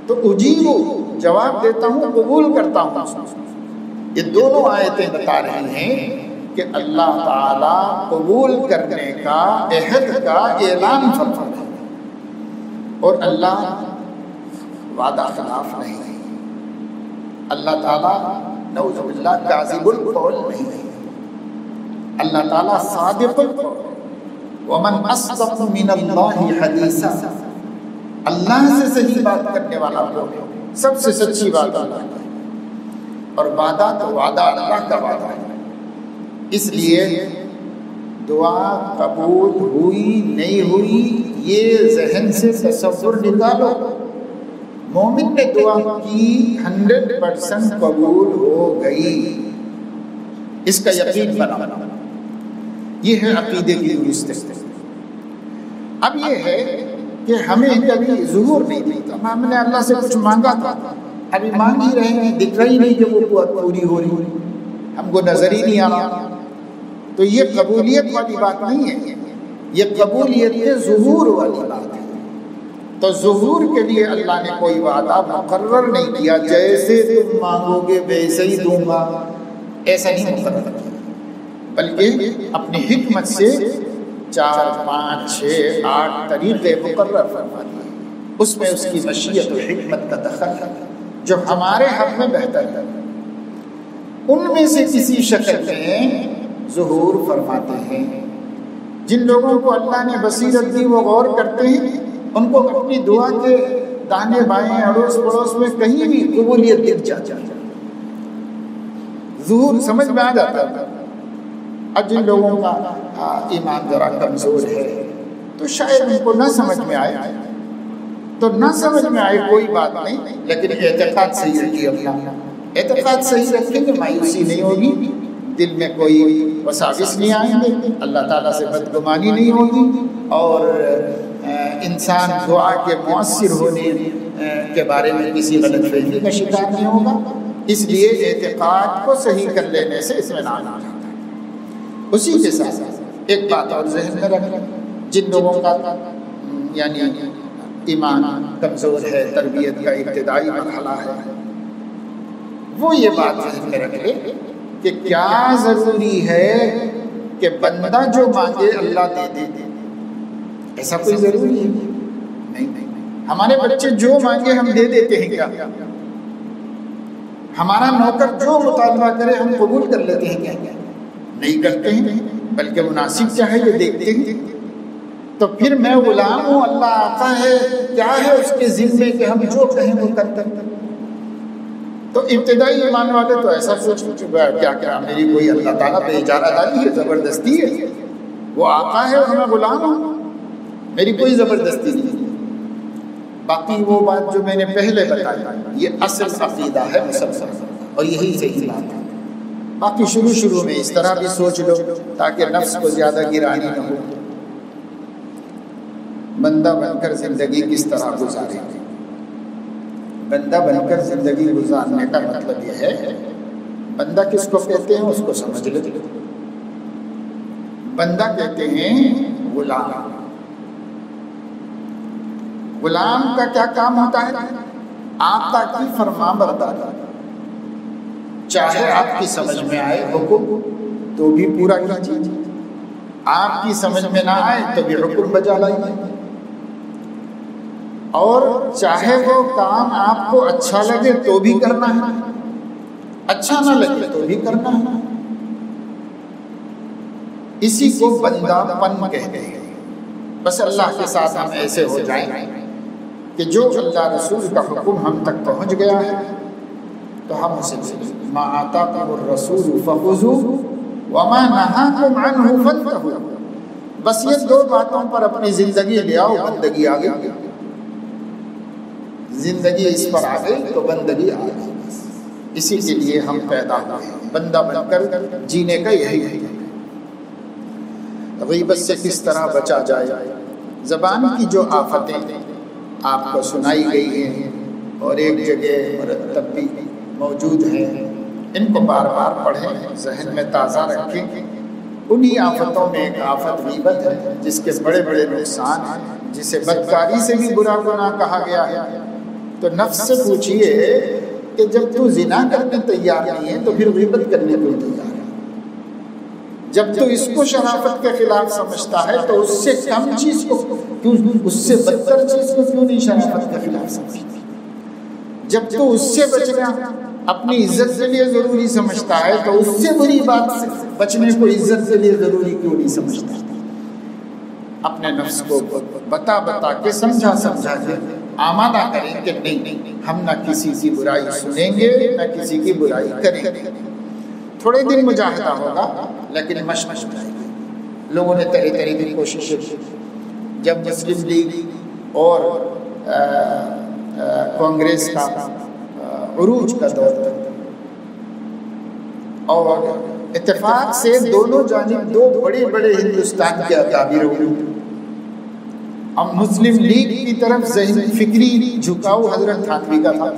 تو اجیب، جواب دیتا ہوں، قبول کرتا ہوں۔ یہ دونوں آیتیں بتا رہی ہیں کہ اللہ تعالیٰ قبول کرنے کا عہد کا اعلان فرماتا ہے، اور اللہ وعدہ خلاف نہیں ہے۔ اللہ تعالیٰ نعوذ باللہ کاذب القول نہیں ہے، اللہ تعالیٰ صادق القول، ومن اصدق من اللہ حدیثا، اللہ سے صحیح بات کرنے والا کون ہے؟ سب سے سچی بات اللہ ہے، اور وعدہ تو وعدہ اللہ کا وعدہ ہے۔ اس لیے دعا قبول ہوئی نہیں ہوئی یہ ذہن سے تصور نکالو، مومن نے دعا کی 100% قبول ہو گئی، اس کا یقین بنا۔ یہ ہے عقیدے کی درست۔ اب یہ ہے کہ ہمیں کبھی ظہور نہیں ملتا، ہم نے اللہ سے کچھ مانگا تھا، ابھی مانگ ہی رہے ہیں، دکھ رہی نہیں کہ وہ پوری ہو رہی، ہم کو نظر ہی نہیں آ رہا، تو یہ قبولیت والی بات نہیں ہے، یہ قبولیت کے ظہور والی بات ہے۔ تو ظہور کے لیے اللہ نے کوئی وعدہ مقرر نہیں کیا، جیسے تم مانگو گے ویسے ہی دوں گا، ایسا نہیں مقرر کیا، بلکہ اپنی حکمت سے 4 5 6 8 طریقے مقرر فرما دیے، اس میں اس کی مشیت و حکمت کا دخل ہے جو ہمارے حق میں بہتر ہے۔ ان میں سے کسی شکل میں ظہور فرماتے ہیں۔ جن لوگوں کو اللہ نے بصیرت دی وہ غور کرتے ہیں، ان کو اپنی دعا کے دانے بائیں اڑوس پڑوس میں کہیں بھی قبولیت دکھ جاتی ہے، ظہور سمجھ میں آ جاتا ہے۔ اب جن لوگوں کا ایمان ذرا کمزور ہے، تو شاید ان کو نہ سمجھ میں آئے، تو نہ سمجھ میں آئے کوئی بات نہیں، لیکن اعتقاد صحیح رکھیے، اپنا اعتقاد صحیح رکھیں کہ مایوسی نہیں ہوگی، دل میں کوئی وساوس نہیں آئیں گے، اللہ تعالیٰ سے بدگمانی نہیں ہوگی، اور انسان دعا کے مؤثر ہونے کے بارے میں کسی غلط فہمی کا شکار نہیں ہوگا۔ اس لیے اعتقاد کو صحیح کر لینے سے اطمینان آ جاتا ہے۔ اسی کے ساتھ ایک بات اور ذہن میں رکھیں، جن لوگوں کا یعنی ایمان کمزور ہے، تربیت کا ابتدائی مرحلہ ہے، وہ یہ بات ذہن میں رکھ لے کہ کیا ضروری ہے کہ بندہ جو مانگے اللہ دے دے، ایسا کوئی ضروری ہے؟ نہیں۔ ہمارے بچے جو مانگے ہم دے دیتے ہیں کیا؟ ہمارا نوکر جو مطالبہ کرے ہم قبول کر لیتے ہیں کیا؟ نہیں کرتے ہیں، بلکہ مناسب کیا ہے یہ دیکھتے ہیں۔ تو پھر میں غلام ہوں، اللہ آقا ہے، کیا ہے اس کے ذمے کہ ہم جو کہیں وہ کرتے ہیں؟ تو ابتدائی ایمان والے تو ایسا سوچ چکا ہے، کیا میری کوئی اللہ تعالیٰ پہ اجارہ داری ہے، زبردستی ہے؟ وہ آقا ہے اور میں غلام ہوں، میری کوئی زبردستی نہیں۔ باقی وہ بات جو میں نے پہلے بتائی یہ اصل عقیدہ ہے مسلسل، اور یہی صحیح بات ہے۔ باقی شروع میں اس طرح بھی سوچ لو تاکہ نفس کو زیادہ گرانی نہ ہو، بندہ بن کر زندگی کس طرح گزارے گی۔ بندہ بن کر زندگی گزارنے کا مطلب یہ ہے، بندہ کس کو کہتے ہیں اس کو سمجھ لو۔ بندہ کہتے ہیں غلام۔ غلام کا کیا کام ہوتا ہے؟ آقا کی فرما برداری، چاہے آپ کی سمجھ میں آئے حکم تو بھی پورا کیجیے، آپ کی سمجھ میں نہ آئے تو بھی حکم بجا لائیے، اور چاہے وہ کام آپ کو اچھا لگے تو بھی کرنا ہے، اچھا نہ لگے تو بھی کرنا ہے۔ اسی کو بندہ پن کہتے ہیں۔ بس اللہ کے ساتھ ہم ایسے ہو جائیں کہ جو اللہ رسول کا حکم ہم تک پہنچ گیا ہے تو ہم اسے ما آتاکم الرسول فخذوہ وما نہاکم عنہ فانتہوا، بس یہ دو باتوں پر اپنی زندگی لے آؤ، بندگی آ گئی۔ زندگی اس پر آ گئی تو بندگی آ گئی۔ اسی کے لیے ہم پیدا ہوئے ہیں، بندہ بن کر جینے کا یہی ہے۔ غیبت سے کس طرح بچا جائے؟ زبان کی جو آفتیں آپ کو سنائی گئی ہیں اور ایک جگہ مرتب بھی موجود ہیں، ان کو بار بار پڑھیں، ذہن میں تازہ رکھیں۔ انہی آفتوں میں ایک آفت غیبت ہے جس کے بڑے بڑے نقصان ہیں، جسے بدکاری سے بھی برا گناہ کہا گیا ہے۔ تو نفس سے پوچھئے کہ جب تو زنا کرنے تیار نہیں ہے تو پھر غیبت کرنے کو تیار ہے؟ جب تو اس کو شرافت کے خلاف سمجھتا ہے تو اس سے کم چیز کو کیوں، اس سے بدتر چیز کو کیوں نہیں شرافت کے خلاف سمجھتا؟ جب تو اس سے بچنا اپنی عزت کے لیے ضروری سمجھتا ہے تو اس سے بری بات سے بچنے کو عزت کے لیے ضروری کیوں نہیں سمجھتا؟ اپنے نفس کو بتا کے سمجھا کے آمادہ کریں کہ نہیں، ہم نہ کسی کی برائی سنیں گے نہ کسی کی برائی کریں گے۔ تھوڑے دن مجاہدہ ہوگا لیکن مشق ہو جائے گی۔ لوگوں نے طرح کی کوششیں کی۔ جب مسلم لیگ اور کانگریس کا عروج کا دور تھا اور اتفاق سے دونوں جانب دو بڑے بڑے ہندوستان کے اکابر ہوئے، اب مسلم لیگ کی طرف ذہنی فکری جھکاؤ حضرت تھانوی کا تھا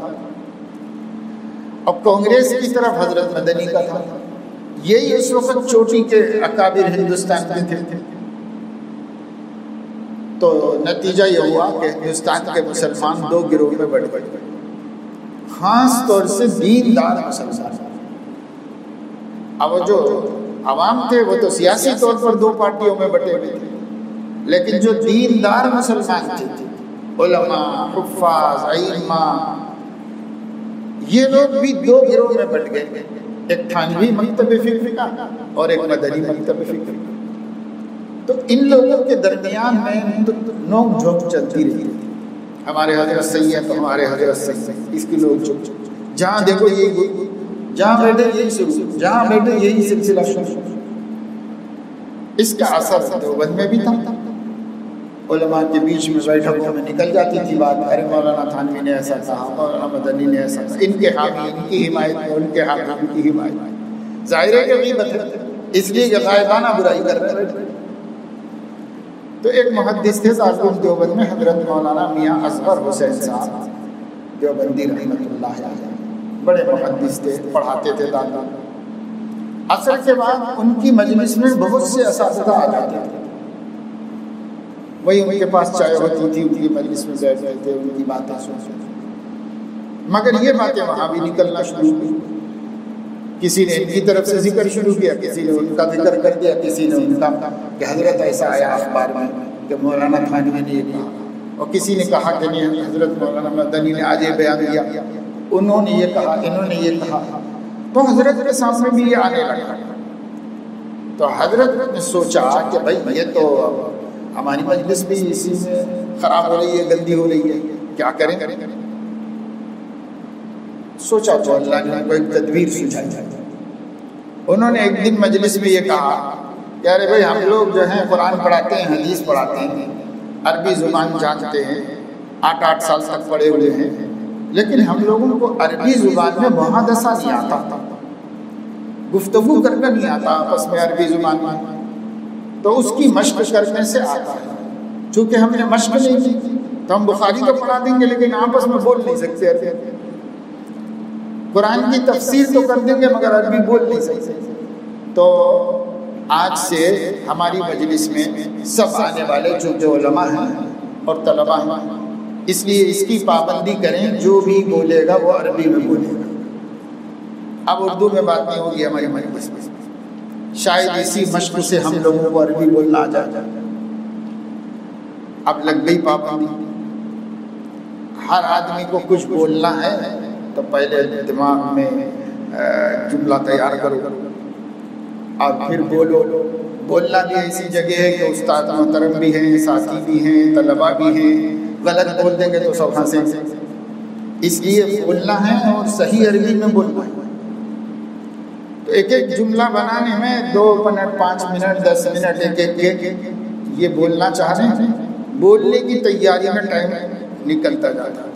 اور کانگریس کی طرف حضرت مدنی کا تھا۔ یہی اس وقت چوٹی کے اکابر ہندوستان میں تھے۔ تو نتیجہ یہ ہوا کہ ہندوستان کے مسلمان دو گروہ میں بٹ گئے، خاص طور سے دیندار مسلمان۔ اب جو عوام تھے وہ تو سیاسی طور پر دو پارٹیوں میں بٹے ہوئے تھے، لیکن جو دیندار مسلمان تھے، علماء، حفاظ، ائمہ، یہ لوگ بھی دو گروہ میں بٹ گئے، ایک تھانوی مکتب فکر کا اور ایک مدنی مکتب فکر کا۔ تو ان لوگوں کے درمیان میں نوک جھوک چلتی رہی، ہمارے حضرت سید تو ہمارے حضرت سید، اس کی نوک جھوک، جہاں دیکھو یہی، جہاں بیٹھے یہی شروع، جہاں بیٹھے یہی سلسلہ شروع۔ اس کا اثر دیوبند میں بھی تھا، علماء کے بیچ میں بیٹھکوں میں نکل جاتی تھی بات، ارے مولانا تھانوی نے ایسا کہا، مولانا مدنی نے ایسا کہا، ان کے حامی ان کی حمایت میں، ان کے حامی ان کی حمایت میں، ظاہر ہے کہ غیبت ہے، اس لیے کہ غائبانہ برائی کر رہے ہیں۔ تو ایک محدث تھے دارالعلوم دیوبند میں، حضرت مولانا میاں اصغر حسین صاحب دیوبندی رحمۃ اللہ علیہ، بڑے محدث تھے، پڑھاتے تھے دارالعلوم۔ عصر کے بعد ان کی مجلس میں بہت سے اساتذہ آ جاتے تھے، وہی ان کے پاس چائے ہوتی تھی، ان کی مجلس میں بیٹھتے تھے، ان کی باتیں سنتے تھے، مگر یہ باتیں وہاں بھی نکلنا شروع ہوئی۔ کسی نے ان کی طرف سے ذکر شروع کیا، کسی نے ان کا ذکر کر دیا، کسی نے ان کا کہ حضرت ایسا آیا اخبار میں کہ مولانا تھانوی نے یہ کہا، اور کسی نے کہا کہ نہیں حضرت مولانا مدنی نے آج یہ بیان کیا، انہوں نے یہ کہا، انہوں نے یہ کہا، تو حضرت کے سامنے بھی یہ آنے لگا۔ تو حضرت نے سوچا کہ بھائی یہ تو ہماری مجلس بھی اسی میں خراب ہو رہی ہے، گندی ہو رہی ہے، کیا کریں؟ سوچا تو اللہ نے کوئی تدبیر سوچائی۔ انہوں نے ایک دن مجلس میں یہ کہا کہ ارے بھائی ہم لوگ جو ہیں قرآن پڑھاتے ہیں، حدیث پڑھاتے ہیں، عربی زبان جانتے ہیں، 8 سال تک پڑھے ہوئے ہیں، لیکن ہم لوگوں کو عربی زبان میں محادثہ نہیں آتا، گفتگو کرنا نہیں آتا آپس میں عربی زبان میں، تو اس کی مشق کرنے سے آتا ہے۔ چونکہ ہم نے مشق نہیں کی تو ہم بخاری تو پڑھا دیں گے لیکن آپس میں بول نہیں سکتے عربی، قرآن کی تفسیر تو کر دیں گے مگر عربی بول نہیں سکتے۔ تو آج سے ہماری مجلس میں سب آنے والے چونکہ علماء ہیں اور طلباء ہیں، اس لیے اس کی پابندی کریں، جو بھی بولے گا وہ عربی میں بولے گا۔ اب اردو میں بات نہیں ہوگی ہماری مجلس میں، شاید اسی مشق سے ہم لوگوں کو عربی بولنا آ جائے۔ اب لگ گئی پابندی، ہر آدمی کو کچھ بولنا ہے تو پہلے دماغ میں جملہ تیار کرو اور پھر بولو۔ بولنا بھی ایسی جگہ ہے کہ استاد محترم بھی ہیں، ساتھی بھی ہیں، طلباء بھی ہیں، غلط بول دیں گے تو سب ہنسیں گے، اس لیے بولنا ہے اور صحیح عربی میں بولنا ہے۔ تو ایک ایک جملہ بنانے میں 2 منٹ 5 منٹ 10 منٹ ایک یہ بولنا چاہ رہے ہیں، بولنے کی تیاری میں ٹائم نکلتا جاتا ہے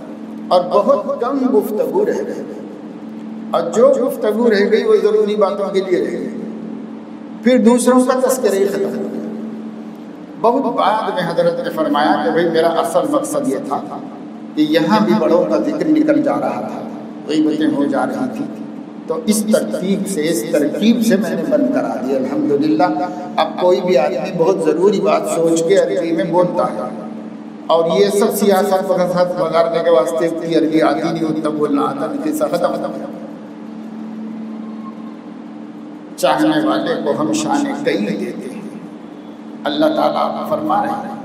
اور بہت کم گفتگو رہ گئی، اور جو گفتگو رہ گئی وہ ضروری باتوں کے لیے رہ گئی، پھر دوسروں کا تذکرہ ہی ختم ہو گیا۔ بہت بعد میں حضرت نے فرمایا کہ بھئی میرا اصل مقصد یہ تھا کہ یہاں بھی بڑوں کا ذکر نکل جا رہا تھا، غیبتیں ہو جا رہی تھی، تو اس ترتیب سے اس ترکیب سے میں نے بند کرا دیا الحمدللہ۔ اب کوئی بھی آدمی بہت ضروری بات سوچ کے عربی میں بولتا ہے، اور یہ سب سیاست وغیرہ بگاڑنے کے واسطے اتنی عربی آتی نہیں، اتنا بولنا آتا نہیں، قصہ ختم۔ چاہنے والے کو ہم شان کئی دیتے ہیں، اللہ تعالیٰ فرما رہے ہیں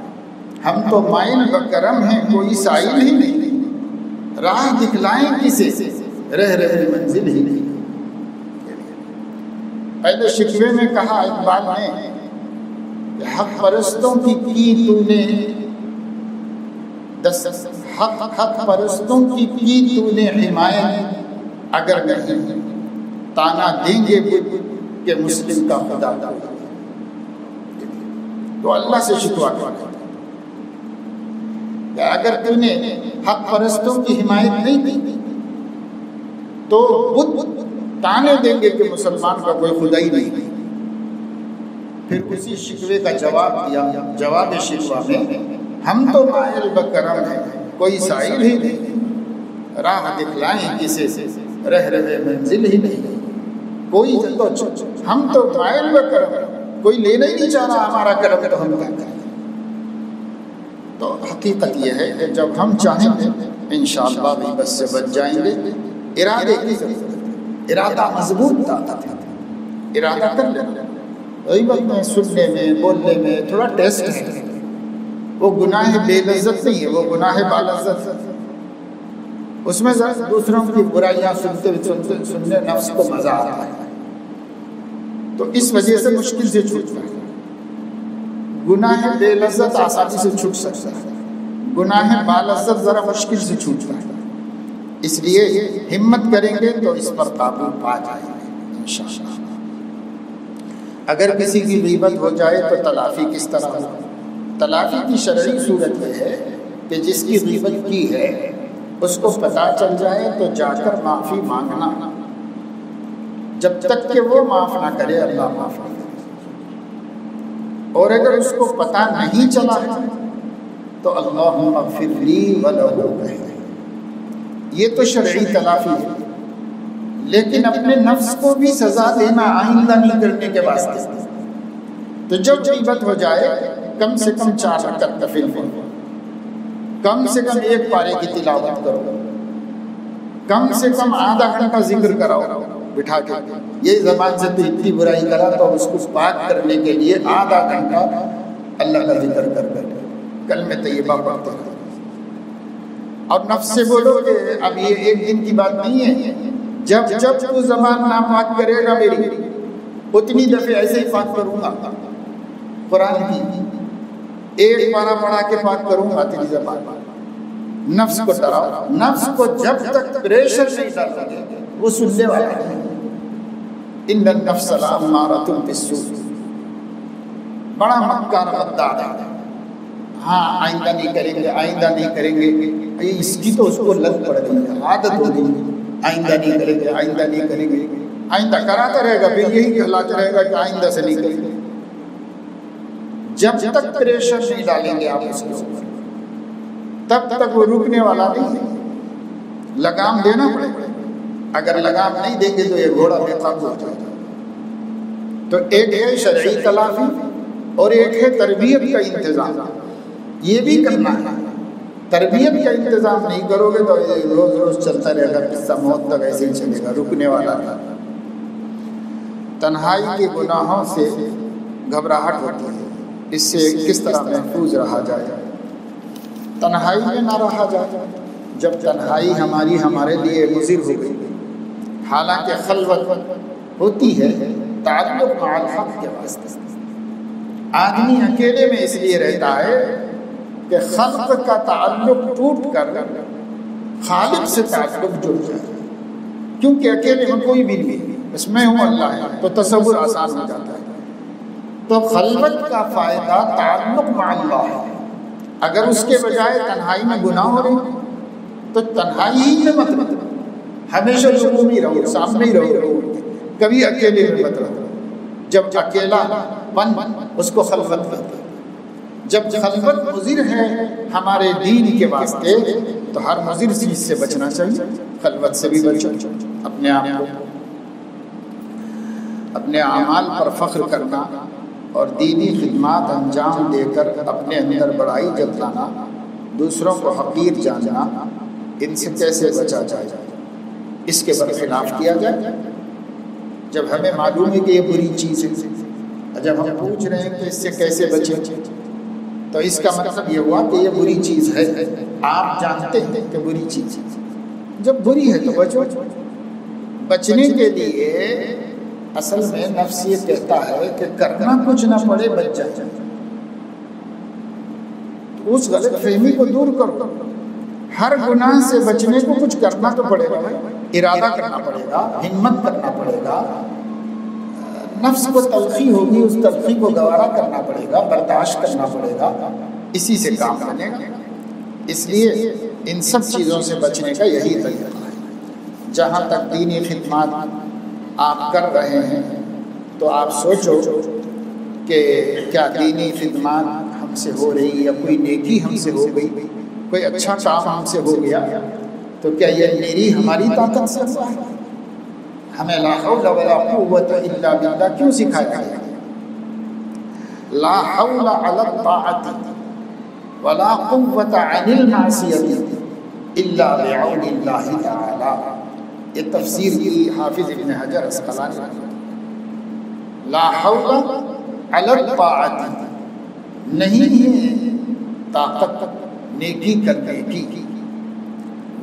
ہم تو مائل بکرم ہیں، کوئی سائل ہی نہیں، راہ دکھلائیں کسے، رہ رہے منزل ہی نہیں۔ پہلے شکوے میں کہا اقبال نے کہ حق پرستوں کی تو نے حق پرستوں کی تو نے حمایت، اگر نہیں تانا دیں گے کہ مسلم کا خدا دا۔ تو اللہ سے شکوہ کرنا کہ اگر تو نے حق پرستوں کی حمایت نہیں کی تو بت تانے دیں گے کہ مسلمان کا کوئی خدا ہی نہیں۔ پھر اسی شکوے کا جواب دیا، جواب شکوہ میں ہم تو مائل بکرم ہیں، کوئی سائل ہی نہیں، راہ دکھلائیں کسے سے، رہ رہے منزل ہی نہیں۔ کوئی تو ہم تو مائل بکرم ہیں، کوئی لینا ہی نہیں چاہ رہا ہمارا کرم، تو ہم کیا کریں؟ تو حقیقت یہ ہے کہ جب ہم چاہیں گے انشاءاللہ بھی بس سے بچ جائیں گے۔ ارادے کی ضرورت ہے، ارادہ مضبوط طاقت ہے، ارادہ کر لینا۔ غیبت میں، سننے میں، بولنے میں تھوڑا ٹیسٹ ہے، وہ گناہ بے لذت نہیں ہے، وہ گناہ بالذت ہے۔ اس میں دوسروں کی برائیاں سننے نفس کو مزہ آتا ہے، تو اس وجہ سے مشکل سے چھوٹتا ہے۔ گناہ بے لذت آسانی سے چھوٹ سکتا ہے، گناہ بالذت ذرا مشکل سے چھوٹتا ہے۔ اس لیے ہمت کریں گے تو اس پر قابو پا جائیں گے انشاءاللہ۔ اگر کسی کی غیبت ہو جائے تو تلافی کس طرح ہو؟ تلافی کی شرعی صورت یہ ہے کہ جس کی غیبت کی ہے اس کو پتہ چل جائے تو جا کر معافی مانگنا، جب تک کہ وہ معاف نہ کرے اللہ معاف نہیں کرے، اور اگر اس کو پتہ نہیں چلا تو اللہم اغفر لی ولہ کہے۔ یہ تو شرعی تلافی ہے، لیکن اپنے نفس کو بھی سزا دینا آئندہ نہیں کرنے کے واسطے، تو جب غیبت ہو جائے کم سے کم 4 رکعت نفل پڑھو، کم سے کم 1 پارے کی تلاوت کرو، کم سے کم آدھا گھنٹہ ذکر کراؤ بٹھا کے۔ یہ زبان سے تو اتنی برائی کرا تو اس کو پاک کرنے کے لیے آدھا گھنٹہ اللہ کا ذکر کر بیٹھے، کلمہ طیبہ پڑھتے رہو، اور نفس سے بولو کہ اب یہ ایک دن کی بات نہیں ہے، جب جب تو زبان ناپاک کرے گا میری اتنی دفعہ ایسے ہی پاک کروں گا، قرآن کی 1 پارہ پڑھا کے پاک کروں گا تیری زبان۔ نفس کو ڈراؤ، نفس کو جب تک پریشر نہیں ڈالو گے وہ سننے والا ہے۔ ان النفس لامارۃ بالسوء، بڑا مکار غدار ہے، ہاں آئندہ نہیں کریں گے، آئندہ نہیں کریں گے، اس کی تو اس کو لت پڑ گئی ہے، عادت ہو گئی، آئندہ نہیں کریں گے، آئندہ نہیں کریں گے، آئندہ کراتا رہے گا، پھر یہی کہلاتا رہے گا کہ آئندہ سے نہیں کریں گے۔ جب تک پریشر نہیں ڈالیں گے آپ اس کے اوپر تب تک وہ رکنے والا نہیں ہے، لگام دینا پڑے گا، اگر لگام نہیں دیں گے تو یہ گھوڑا بے قابو ہو جائے گا۔ تو ایک ہے شرعی تلافی اور ایک ہے تربیت کا انتظام، یہ بھی کرنا ہے۔ تربیت کا انتظام نہیں کرو گے تو روز روز چلتا رہے گا قصہ، موت تک ایسے ہی چلے گا، رکنے والا نہیں۔ تنہائی کے گناہوں سے گھبراہٹ ہوتی ہے، اس سے کس طرح محفوظ رہا جائے؟ تنہائی میں نہ رہا جائے۔ جب تنہائی ہمارے لیے مضر ہو گئی، حالانکہ خلوت ہوتی ہے تعلق مع الحق کے واسطے، آدمی اکیلے میں اس لیے رہتا ہے کہ خلق کا تعلق ٹوٹ کر خالق سے تعلق جڑ جائے، کیونکہ اکیلے میں کوئی بھی نہیں، اس میں ہوں اللہ ہے تو تصور آسان ہو جاتا ہے۔ تو خلوت کا فائدہ تعلق مع اللہ ہے۔ اگر اس کے بجائے تنہائی میں گناہ ہو رہے تو تنہائی ہی میں مت رہو، ہمیشہ لوگوں میں رہو، سامنے ہی رہو، کبھی اکیلے میں مت رہو۔ جب اکیلا پن اس کو خلوت کہتے ہیں۔ جب خلوت مضر ہے ہمارے دین کے واسطے تو ہر مضر چیز سے بچنا چاہیے، خلوت سے بھی بچو، اپنے آپ کو اپنے اعمال پر فخر کرنا اور دینی خدمات انجام دے کر اپنے اندر بڑائی جتلانا، دوسروں کو حقیر جاننا، ان سے کیسے بچا جائے، اس کے برخلاف کیا جائے۔ جب ہمیں معلوم ہے کہ یہ بری چیز ہے، جب ہم پوچھ رہے ہیں کہ اس سے کیسے بچیں، تو اس کا مطلب یہ ہوا کہ یہ بری چیز ہے، آپ جانتے ہیں کہ بری چیز ہے، جب بری ہے تو بچو۔ بچنے کے لیے اصل میں نفس یہ کہتا ہے کہ کرنا کچھ نہ پڑے بچ جائے، اس غلط فہمی کو دور کرو۔ ہر گناہ سے بچنے کو کچھ کرنا تو پڑے گا، ارادہ کرنا پڑے گا، ہمت کرنا پڑے گا، نفس کو تلخی ہوگی اس تلخی کو گوارا کرنا پڑے گا، برداشت کرنا پڑے گا، اسی سے کام بنے گا۔ اس لیے ان سب چیزوں سے بچنے کا یہی طریقہ ہے۔ جہاں تک دینی خدمات آپ کر رہے ہیں تو آپ سوچو کہ کیا دینی خدمات ہم سے ہو رہی، یا کوئی نیکی ہم سے ہو گئی، کوئی اچھا کام ہم سے ہو گیا، تو کیا یہ میری ہماری طاقت سے ہوا ہے؟ ہمیں لا حول ولا قوت الا باللہ کیوں سکھایا گیا؟ لا حول علی الطاعت ولا قوت عن المعصیت الا بعون اللہ تعالی۔ یہ تفسیر کی حافظ ابن حجر اسقلانی۔ لا حول علی الطاعت، نہیں ہے طاقت نیکی کرنے کی،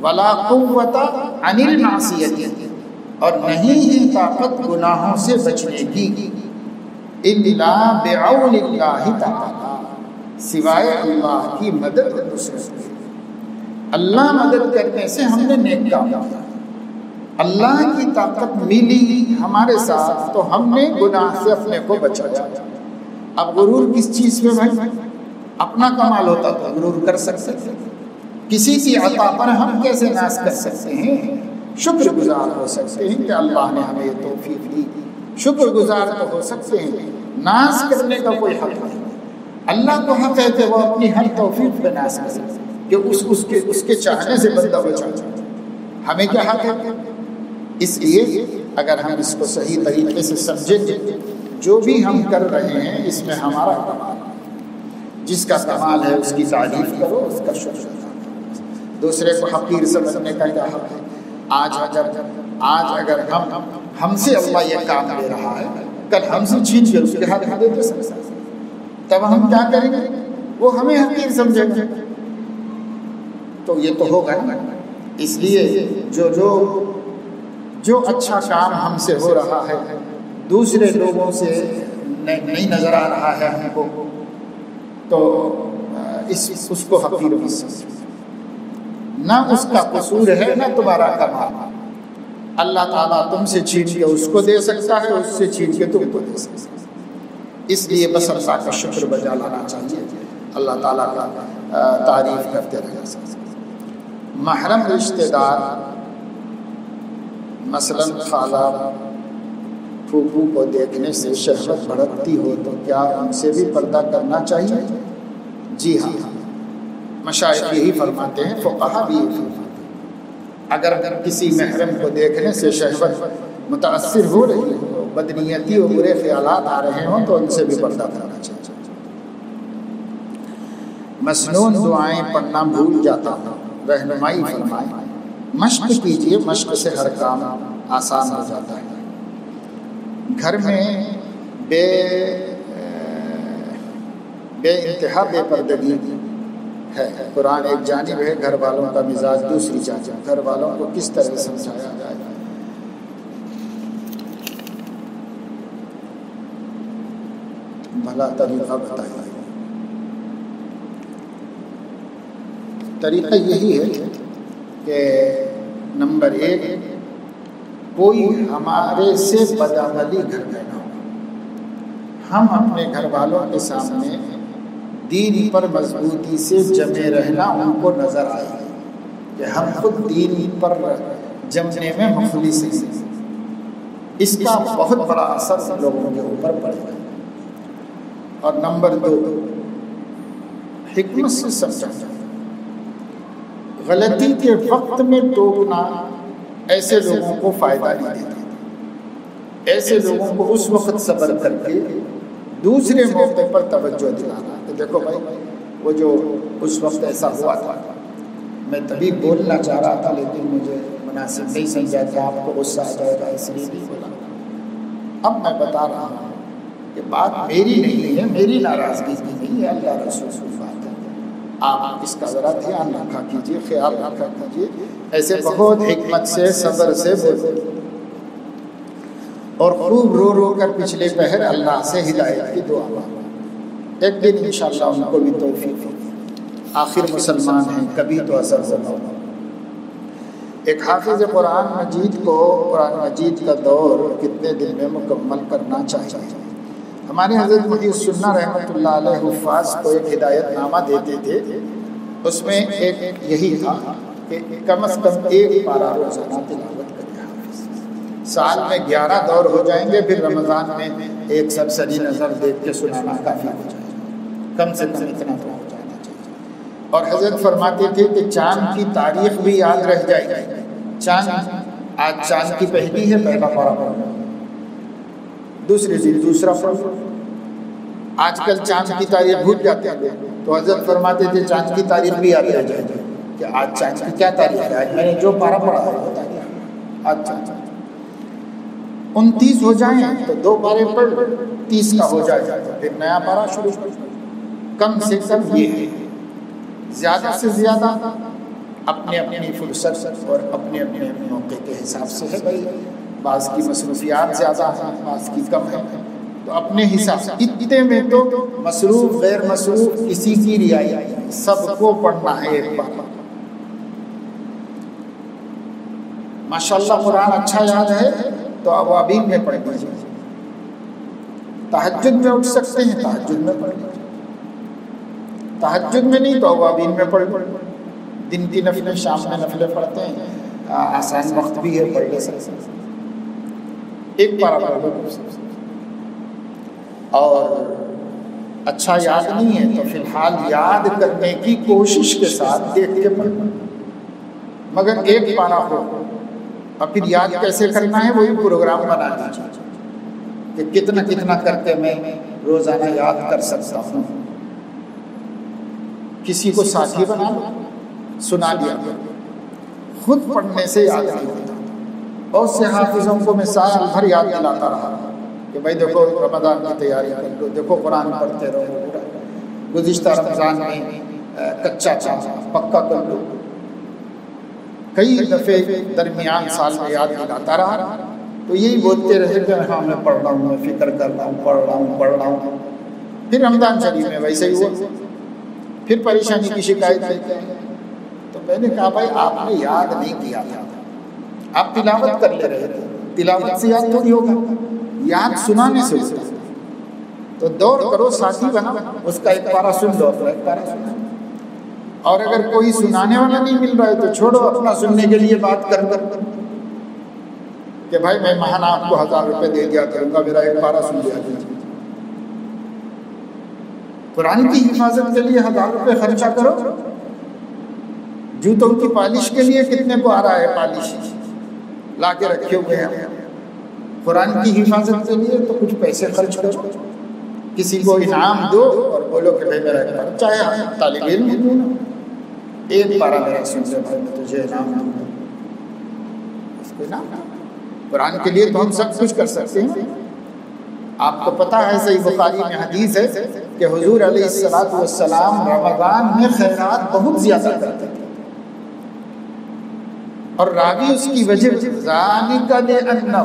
ولا قوت عن المعصیت، اور نہیں ہے طاقت گناہوں سے بچنے کی، الا بعون اللہ تعالی، سوائے اللہ کی مدد اور نصرت کے۔ اللہ مدد کرنے سے ہم نے نیک کام کیا، اللہ کی طاقت ملی ہمارے ساتھ تو ہم نے گناہ سے اپنے کو بچایا۔ اب غرور کس چیز میں بھائی؟ اپنا کمال ہوتا تو غرور کر سکتے تھے. کسی کی عطا پر ہم کیسے ناز کر سکتے ہیں؟ شکر گزار ہو سکتے ہیں کہ اللہ نے ہمیں یہ توفیق دی. شکر گزار تو ہو سکتے ہیں، ناز کرنے کا کوئی حق نہیں. اللہ کو حق ہے کہ وہ اپنی ہر توفیق پہ ناز کرے کہ اس کے چاہنے سے بندہ بچا جائے. ہمیں کیا حق ہے؟ اس لیے اگر ہم اس کو صحیح طریقے سے سمجھیں، جو بھی ہم کر رہے ہیں اس میں ہمارا کمال ہے. جس کا کمال ہے اس کی تعریف کرو، اس کا شکر ادا کرو. دوسرے کو حقیر سمجھنے کا کیا حق ہے؟ آج اگر ہم سے اللہ یہ کام لے رہا ہے، کل ہم سے چھین کے اس کے ہاتھ میں دے سکتا ہے، تب ہم کیا کریں گے؟ وہ ہمیں حقیر سمجھے گا. تو یہ تو ہوگا نا. اس لیے جو اچھا کام ہم سے ہو رہا ہے دوسرے لوگوں سے نہیں نظر آ رہا ہے ہم کو، تو اس کو حقیر مت سمجھو. نہ اس کا قصور ہے نہ تمہارا کمال. اللہ تعالیٰ تم سے چھین کے اس کو دے سکتا ہے، اس سے چھین کے تم کو دے سکتا ہے. اس لیے بس اللہ کا شکر بجا لانا چاہیے، اللہ تعالیٰ کا تعریف کرتے رہنا چاہیے. محرم رشتہ دار مثلاً خالہ پھوپھو کو دیکھنے سے شہوت بھڑکتی ہو تو کیا ان سے بھی پردہ کرنا چاہیے؟ جی ہاں، مشائخ یہی فرماتے ہیں، فقہا بھی یہی فرماتے ہیں. اگر کسی محرم کو دیکھنے سے شہوت متاثر ہو رہی ہو، بدنیتی اور برے خیالات آ رہے ہوں تو ان سے بھی پردہ کرنا چاہیے. مسنون دعائیں پڑھنا بھول جاتا ہوں، رہنمائی فرمائیں. مشق کیجیے، مشق سے ہر کام آسان ہو جاتا ہے. گھر میں بے انتہا بے پردگی ہے. قرآن ایک جانب ہے، گھر والوں کا مزاج دوسری جانب. گھر والوں کو کس طرح سمجھایا جائے؟ بھلا طریقہ بتائیے. طریقہ یہی ہے کہ نمبر 1، کوئی ہمارے سے بدعملی گھر میں نہ ہو. ہم اپنے گھر والوں کے سامنے دین پر مضبوطی سے جمے رہنا ان کو نظر آئے کہ ہم خود دین پر جمنے میں مخلص ہیں. اس کا بہت بڑا اثر لوگوں کے اوپر پڑے گا. اور نمبر 2، حکمت سے سمجھانا. غلطی کے وقت میں ٹوکنا ایسے لوگوں کو فائدہ نہیں دیتا. ایسے لوگوں کو اس وقت صبر کر کے دوسرے موقع پر توجہ دلانا کہ دیکھو بھائی، وہ جو اس وقت ایسا ہوا تھا، میں تبھی بولنا چاہ رہا تھا لیکن مجھے مناسب نہیں سمجھا کہ آپ کو غصہ آ جائے گا، اس لیے نہیں بولا. اب میں بتا رہا ہوں کہ بات میری نہیں ہے، میری ناراضگی کی نہیں ہے، اللہ رسول کی بات ہے. آپ اس کا ذرا دھیان رکھا کیجیے، خیال رکھا کیجیے. ایسے بہت حکمت سے، صبر سے بولتے اور خوب رو رو کر پچھلے پہر اللہ سے ہدایت کی دعا مانگو. ایک دن انشاءاللہ ان کو بھی توفیق ہوگی. آخر مسلمان ہیں، کبھی تو اثر ہوگا. ایک حافظ قرآن مجید کو قرآن مجید کا دور کتنے دن میں مکمل کرنا چاہیے؟ ہمارے حضرت محی السنہ رحمۃ اللہ علیہ حفاظ کو ایک ہدایت نامہ دیتے تھے. اس میں ایک یہی تھا کہ کم از کم 1 پارہ روزانہ تلاوت کرے. سال میں 11 دور ہو جائیں گے، پھر رمضان میں ایک سرسری نظر دیکھ کے سنانا کافی ہو جائے گا. کم سے کم اتنا تو ہو جانا چاہیے. اور حضرت فرماتے تھے کہ چاند کی تاریخ بھی یاد رہ جائے گی. آج چاند کی پہلی ہے، پہلا پارہ پڑھنا. دوسرے دن دوسرا پڑھنا. آج کل چاند کی تاریخ بھول جاتے ہیں تو حضرت فرماتے تھے چاند کی تاریخ بھی یاد رہ جائے گی کہ آج چاند کی کیا تاریخ ہے. آج میں نے جو پارہ پڑھا ہے وہ تاریخ. آج چاند 29 ہو جائیں تو 2 پارے پڑھ 30 کا ہو جائے، پھر نیا پارہ شروع. کم سے کم یہ ہے. زیادہ سے زیادہ اپنے اپنی فرصت اور اپنے اپنے موقع کے حساب سے ہے. بھائی بعض کی مصروفیات زیادہ ہیں، بعض کی کم ہے، تو اپنے حساب سے اتنے میں تو مصروف غیر مصروف کسی کی رعایت سب کو پڑھنا ہے ایک بار. ماشاءاللہ قرآن اچھا یاد ہے تو اوابین میں پڑھ لیجیے. تہجد میں اٹھ سکتے ہیں، تہجد میں پڑھ لیجیے. تہجد میں نہیں تو اوابین میں پڑھ لو، دن کی نفلیں شام میں نفلیں پڑھتے ہیں، آسان وقت بھی ہے پڑھ لے سکتے، ایک پارہ پڑھ لو، اور اچھا یاد نہیں ہے تو فی الحال یاد کرنے کی کوشش کے ساتھ دیکھ کے پڑھو، مگر ایک پارہ ہو، اور پھر یاد کیسے کرنا ہے وہی پروگرام بنا دیجیے کہ کتنا کتنا کر کے میں روزانہ یاد کر سکتا ہوں۔ کسی کو ساتھی بنا لو، سنا لیا، خود پڑھنے سے یاد نہیں ہوتا۔ بہت سے حافظوں کو میں سال بھر یاد دلاتا رہا کہ بھائی دیکھو رمضان کی تیاری کر لو، دیکھو قرآن پڑھتے رہو، گزشتہ رمضان میں کچا تھا پکا کر لو، کئی دفعے درمیان سال میں یاد دلاتا رہا، تو یہی بولتے رہے کہ ہاں میں پڑھ رہا ہوں، میں فکر کر رہا ہوں، پڑھ رہا ہوں۔ پھر رمضان شریف میں ویسے ہی ہوا، پھر پریشانی کی شکایت دیتے ہیں۔ تو میں نے کہا بھائی آپ نے یاد نہیں کیا تھا، آپ تلاوت کر لے رہے تھے، تلاوت سے یاد تھوڑی ہوگا، یاد سنانے سے ہوتا ہے۔ تو دوڑ کرو، ساتھی بنا، اس کا ایک پارہ سن لو، اپنا ایک پارہ سن لو، اور اگر کوئی سنانے والا نہیں مل رہا ہے تو چھوڑو، اپنا سننے کے لیے بات کر کہ بھائی میں ماہانہ آپ کو 1000 روپے دے دیا کروں گا، میرا ایک پارہ سن لیا کیجیے۔ قرآن کی حفاظت کے لیے 1000 روپے خرچہ کرو، جوتوں کی پالش کے لیے کتنے کو آ رہا ہے پالش لا کے رکھے ہوئے ہیں، قرآن کی حفاظت کے لیے تو کچھ پیسے خرچ کرو، کسی کو انعام دو اور بولو کہ بھائی میرا ایک پارہ، چاہے طالب علم دوں نا، ایک پارہ میرا سن لے بھائی میں تجھے انعام دوں گا، اس کو انعام دوں۔ قرآن کے لیے تو ہم سب کچھ کر سکتے ہیں۔ آپ کو پتہ ہے صحیح بخاری میں حدیث ہے کہ حضور علیہ السلام رمضان میں خیرات بہت زیادہ کرتے تھے، اور راوی اس کی وجہ ذالک لأنہ،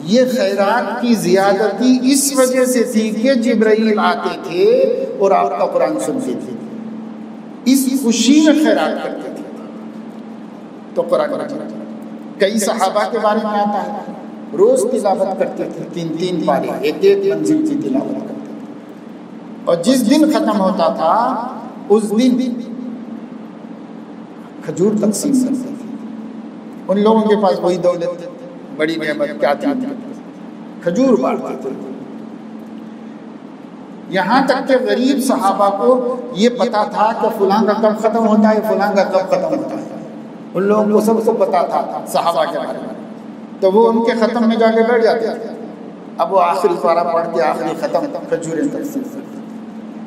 یہ خیرات کی زیادتی اس وجہ سے تھی کہ جبرائیل آتے تھے اور آپ کا قرآن سنتے تھے، اس خوشی میں خیرات کرتے تھے۔ تو قرآن مجید کئی صحابہ کے بارے میں آتا ہے روز تلاوت کرتے تھے، 3 پارے، ایک منزل کی تلاوت کرتے تھے، اور جس دن ختم ہوتا تھا اس دن کھجور تقسیم کرتے تھے۔ ان لوگوں کے پاس وہی دولت بڑی نعمت کیا تھی، کھجور بانٹتے تھے۔ یہاں تک کہ غریب صحابہ کو یہ پتا تھا کہ فلاں کا کب ختم ہوتا ہے، فلاں کا کب ختم ہوتا ہے، ان لوگوں کو سب کو پتا تھا صحابہ کے بارے میں، تو وہ ان کے ختم میں جا کے بیٹھ جاتے تھے۔ اب وہ آخری پارہ پڑھ کے آخری ختم کھجوریں تقسیم کرتے،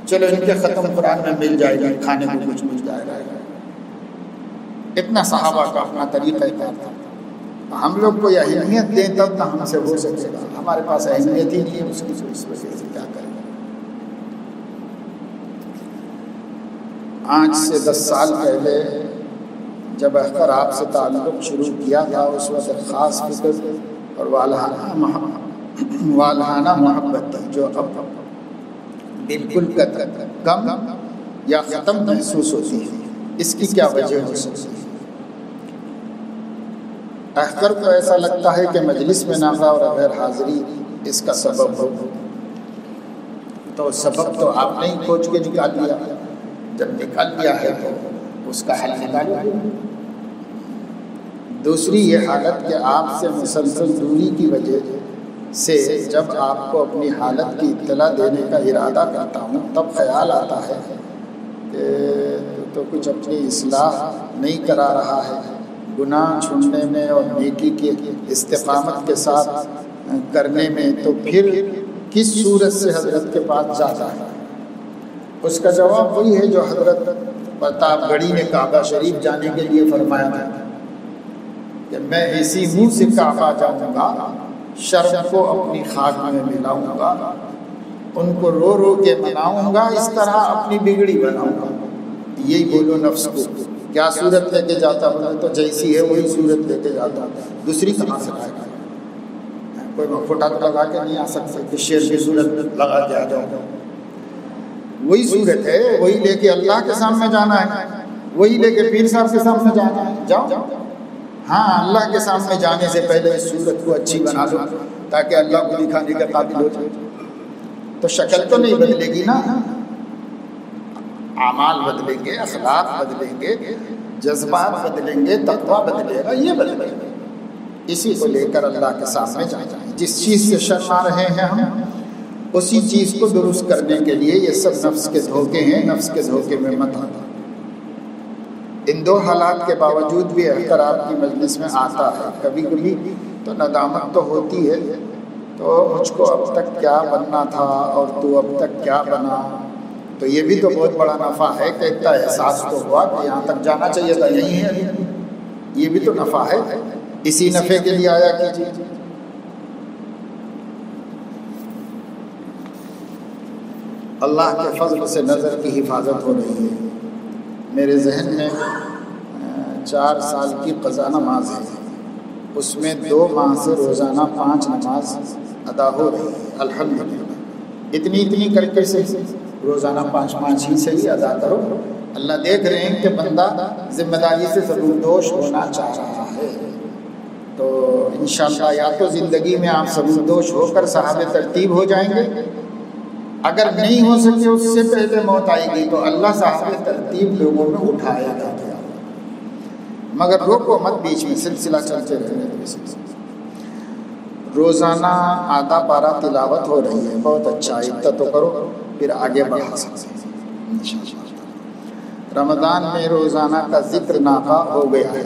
چلو ان کے ختم قرآن میں مل جائے گا، کھانے کو کچھ مل جائے گا۔ اتنا صحابہ کا اپنا طریقہ کار تھا۔ ہم لوگ کو یہ اہمیت دیں تب نہ ہم سے ہو سکے گا، ہمارے پاس اہمیت ہی نہیں ہے، اس وجہ سے کیا کریں۔ آج سے 10 سال پہلے جب اختر آپ سے تعلق شروع کیا تھا، اس وقت خاص فکر اور والہانہ محبت تھی، جو اب بالکل کم یا ختم محسوس ہوتی ہے۔ اس کی کیا وجہ ہو سکتی ہے؟ اختر کو ایسا لگتا ہے کہ مجلس میں نہ اور غیر حاضری اس کا سبب ہو، تو سبب تو آپ نے ہی کھوج کے نکال لیا، جب نکال لیا ہے تو اس کا حل نکالو۔ دوسری یہ حالت کہ آپ سے مسلسل دوری کی وجہ سے جب آپ کو اپنی حالت کی اطلاع دینے کا ارادہ کرتا ہوں تب خیال آتا ہے کہ تو کچھ اپنی اصلاح نہیں کرا رہا ہے، گناہ چھوڑنے میں اور نیکی کی استقامت کے ساتھ کرنے میں، تو پھر کس صورت سے حضرت کے پاس جاتا ہے؟ اس کا جواب وہی ہے جو حضرت پرتاپ گڑھی نے کعبہ شریف جانے کے لیے فرمایا تھا کہ میں اسی منہ سے کعبہ جاؤں گا، شرم کو اپنی خاک میں ملاؤں گا، ان کو رو رو کے مناؤں گا، اس طرح اپنی بگڑی بناؤں گا۔ یہی بولو نفس کو، کیا صورت لے کے جاتا ہوں؟ تو جیسی ہے وہی صورت لے کے جاتا ہوں، دوسری کہاں سے لائے گا؟ کوئی فٹک لگا کے نہیں آ سکتے کہ شیر کی صورت لگا کے آ جاؤ، وہی صورت ہے، وہی لے کے اللہ کے سامنے جانا ہے، وہی لے کے پیر صاحب کے سامنے جانا ہے، جاؤ۔ ہاں، اللہ کے سامنے جانے سے پہلے اس صورت کو اچھی بنا دو تاکہ اللہ کو دکھانے کے قابل ہو جائے۔ تو شکل تو نہیں بدلے گی نا، اعمال بدلیں گے، اخلاق بدلیں گے، جذبات بدلیں گے، تقویٰ بدلے گا، یہ بدلے گا۔ اسی کو لے کر اللہ کے سامنے جانا ہے۔ جس چیز سے شرما رہے ہیں ہم، اسی چیز کو درست کرنے کے لیے یہ سب نفس کے دھوکے ہیں، نفس کے دھوکے میں مت آنا۔ ان دو حالات کے باوجود بھی اگر آپ کی مجلس میں آتا ہے کبھی کبھی تو ندامت تو ہوتی ہے، تو مجھ کو اب تک کیا بننا تھا اور تو اب تک کیا بنا۔ تو یہ بھی تو بہت بڑا نفع ہے کہ اتنا احساس تو ہوا کہ یہاں تک جانا چاہیے تھا، یہی ہے، یہ بھی تو نفع ہے۔ اسی نفع کے لیے آیا کیجیے۔ اللہ کے فضل سے نظر کی حفاظت ہو رہی ہے۔ میرے ذہن میں 4 سال کی قضا نماز ہے، اس میں 2 ماہ سے روزانہ 5 نماز ادا ہو رہی ہے، الحمدللہ۔ اتنی کر کے سے روزانہ 5 ہی صحیح ادا کرو۔ اللہ دیکھ رہے ہیں کہ بندہ ذمہ داری سے ضرور دوش ہونا چاہ رہا ہے، تو انشاءاللہ یا تو زندگی میں آپ ضرور دوش ہو کر صاحب ترتیب ہو جائیں گے، اگر نہیں ہو سکے اس سے پہلے موت آئے گی تو اللہ صاحب ترتیب لوگوں میں اٹھائے گا، مگر روکو مت، بیچ میں سلسلہ چلتے رہنے دو۔ روزانہ آدھا پارہ تلاوت ہو رہی ہے، بہت اچھا، اتنا تو کرو، پھر آگے بڑھا سکتے ہیں انشاءاللہ۔ رمضان میں روزانہ کا ذکر ناقہ ہو گیا ہے،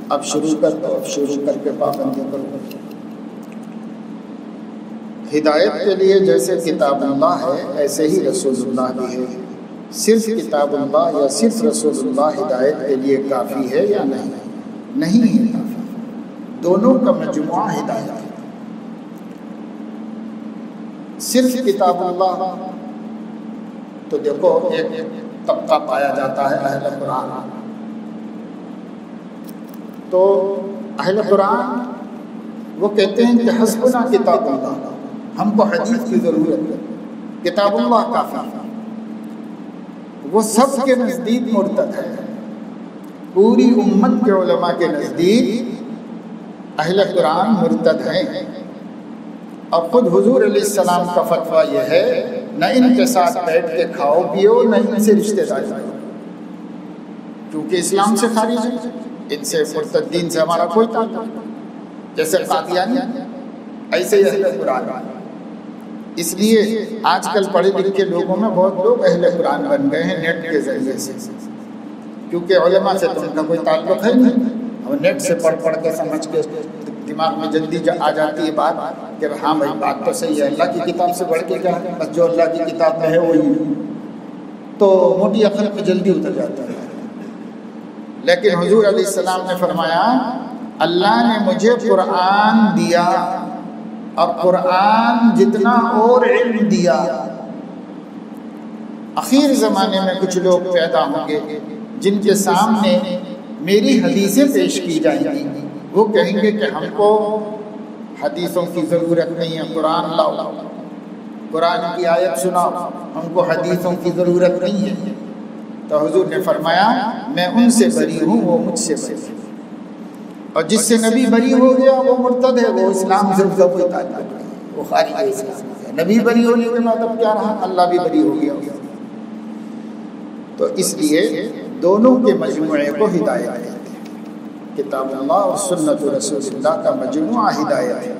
اب شروع کر کے پابندی کرو۔ ہدایت کے لیے جیسے کتاب اللہ ہے ایسے ہی رسول اللہ بھی ہے۔ صرف کتاب اللہ یا صرف رسول اللہ ہدایت کے لیے کافی ہے یا نہیں؟ نہیں ہے کافی، دونوں کا مجموعہ ہدایت ہے۔ صرف کتاب اللہ تو دیکھو ایک طبقہ پایا جاتا ہے اہل قرآن، تو اہل قرآن وہ کہتے ہیں کہ حسبنا کتاب اللہ، ہم کو حدیث کی ضرورت ہے، کتاب اللہ کافی ہے۔ وہ سب کے نزدیک مرتد ہے، پوری امت کے علماء کے نزدیک اہل قرآن مرتد ہیں، اور خود حضور علیہ السلام کا فتویٰ یہ ہے نہ ان کے ساتھ بیٹھ کے کھاؤ پیو، نہ ان سے رشتہ داری کرو، کیونکہ اسلام سے خارج ہے، ان سے مرتدین سے ہمارا کوئی تعلق، جیسے قادیانی ایسے ہی اہل قرآن۔ اس لیے آج کل پڑھے لکھے لوگوں میں بہت لوگ اہل قرآن بن گئے ہیں نیٹ کے ذریعے سے، کیونکہ علماء سے تو ان کا کوئی تعلق ہے نہیں، اور نیٹ سے پڑھ کے سمجھ کے دماغ میں جلدی آ جاتی ہے بات کہ ہاں بھائی بات تو صحیح ہے، اللہ کی کتاب سے بڑھ کے کیا ہے، بس جو اللہ کی کتاب میں ہے وہی، تو موٹی عقل میں جلدی اتر جاتا ہے۔ لیکن حضور علیہ السلام نے فرمایا اللہ نے مجھے قرآن دیا، اور قرآن جتنا اور علم دیا۔ اخیر زمانے میں کچھ لوگ پیدا ہوں گے جن کے سامنے میری حدیثیں پیش کی جائیں گی، وہ کہیں گے کہ ہم کو حدیثوں کی ضرورت نہیں ہے، قرآن لاؤ، قرآن کی آیت سناؤ، ہم کو حدیثوں کی ضرورت نہیں ہے۔ تو حضور نے فرمایا میں ان سے بری ہوں، وہ مجھ سے بری ہے، اور جس سے نبی بری ہو گیا وہ مرتد ہے، وہ اسلام سے اس کا کوئی تعلق نہیں، وہ خارج ہے اسلام سے۔ نبی بری ہونے کے بعد اب کیا رہا، اللہ بھی بری ہو گیا۔ تو اس لیے دونوں کے مجموعے کو ہدایت کہتے ہیں، کتاب اللہ اور سنت رسول اللہ کا مجموعہ ہدایت ہے۔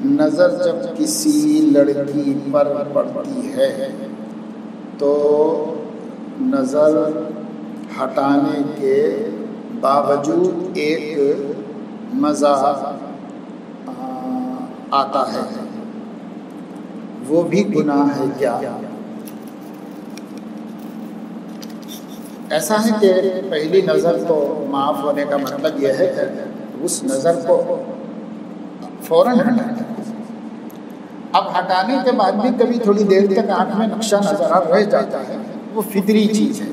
نظر جب کسی لڑکی پر پڑتی ہے تو نظر ہٹانے کے باوجود ایک مزہ آتا ہے، وہ بھی گناہ ہے کیا؟ ایسا ہے کہ پہلی نظر تو معاف ہونے کا مطلب یہ ہے کہ اس نظر کو فوراً ہٹانا۔ اب ہٹانے کے بعد بھی کبھی تھوڑی دیر تک آنکھ میں نقشہ نظر رہ جاتا ہے، وہ فطری چیز ہے،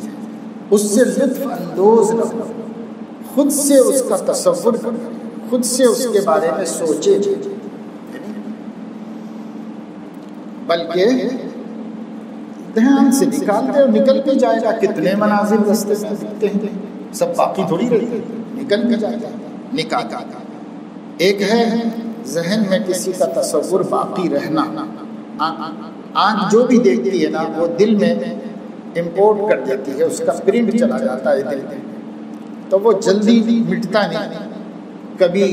اس سے لطف اندوز نہ ہو، خود سے اس کا تصور کریں، خود سے اس کے بارے میں سوچے، بلکہ دھیان سے نکال دے اور نکل کے جائے گا۔ کتنے مناظر رستے میں دکھتے ہیں، سب باقی تھوڑی رہتے ہیں، نکل کے جائے گا، نکال۔ ایک ہے ذہن میں کسی کا تصور باقی رہنا، آنکھ جو بھی دیکھتی ہے نا وہ دل میں امپورٹ کر دیتی ہے، اس کا پرنٹ چلا جاتا ہے دل میں، تو وہ جلدی مٹتا نہیں، کبھی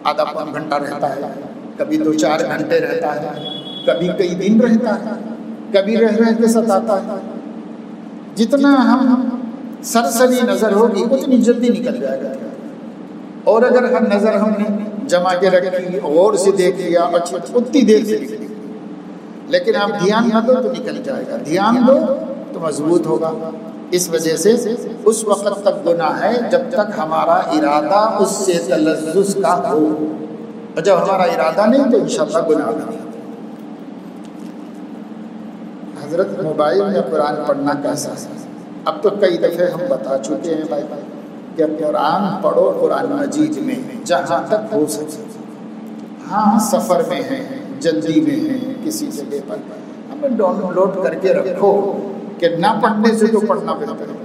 آدھا پون گھنٹہ رہتا ہے، کبھی 2-4 گھنٹے رہتا ہے، کبھی کئی دن رہتا ہے، کبھی رہ کے ستاتا ہے۔ جتنا ہم سرسری نظر ہوگی اتنی جلدی نکل جائے گا، اور اگر ہر نظر ہم نے جما کے رکھی غور سے دیکھ لیا اچھی اتنی دیر سے نکلے گی، لیکن آپ دھیان نہ دو تو نکل جائے گا، دھیان دو تو مضبوط ہوگا۔ اس وجہ سے اس وقت تک گناہ ہے جب تک ہمارا ارادہ اس سے تلذذ کا ہو، اور جب ہمارا ارادہ نہیں تو انشاءاللہ گناہ نہیں۔ حضرت موبائل میں قرآن پڑھنا کیسا ہے؟ اب تو کئی دفعے ہم بتا چکے ہیں بھائی کہ قرآن پڑھو قرآن مجید میں جہاں تک ہو سکے۔ ہاں سفر میں ہیں، جلدی میں ہیں، کسی جگہ پر ہمیں ڈاؤن لوڈ کر کے رکھو کہ نہ پڑھنے سے تو پڑھنا بہتر ہے،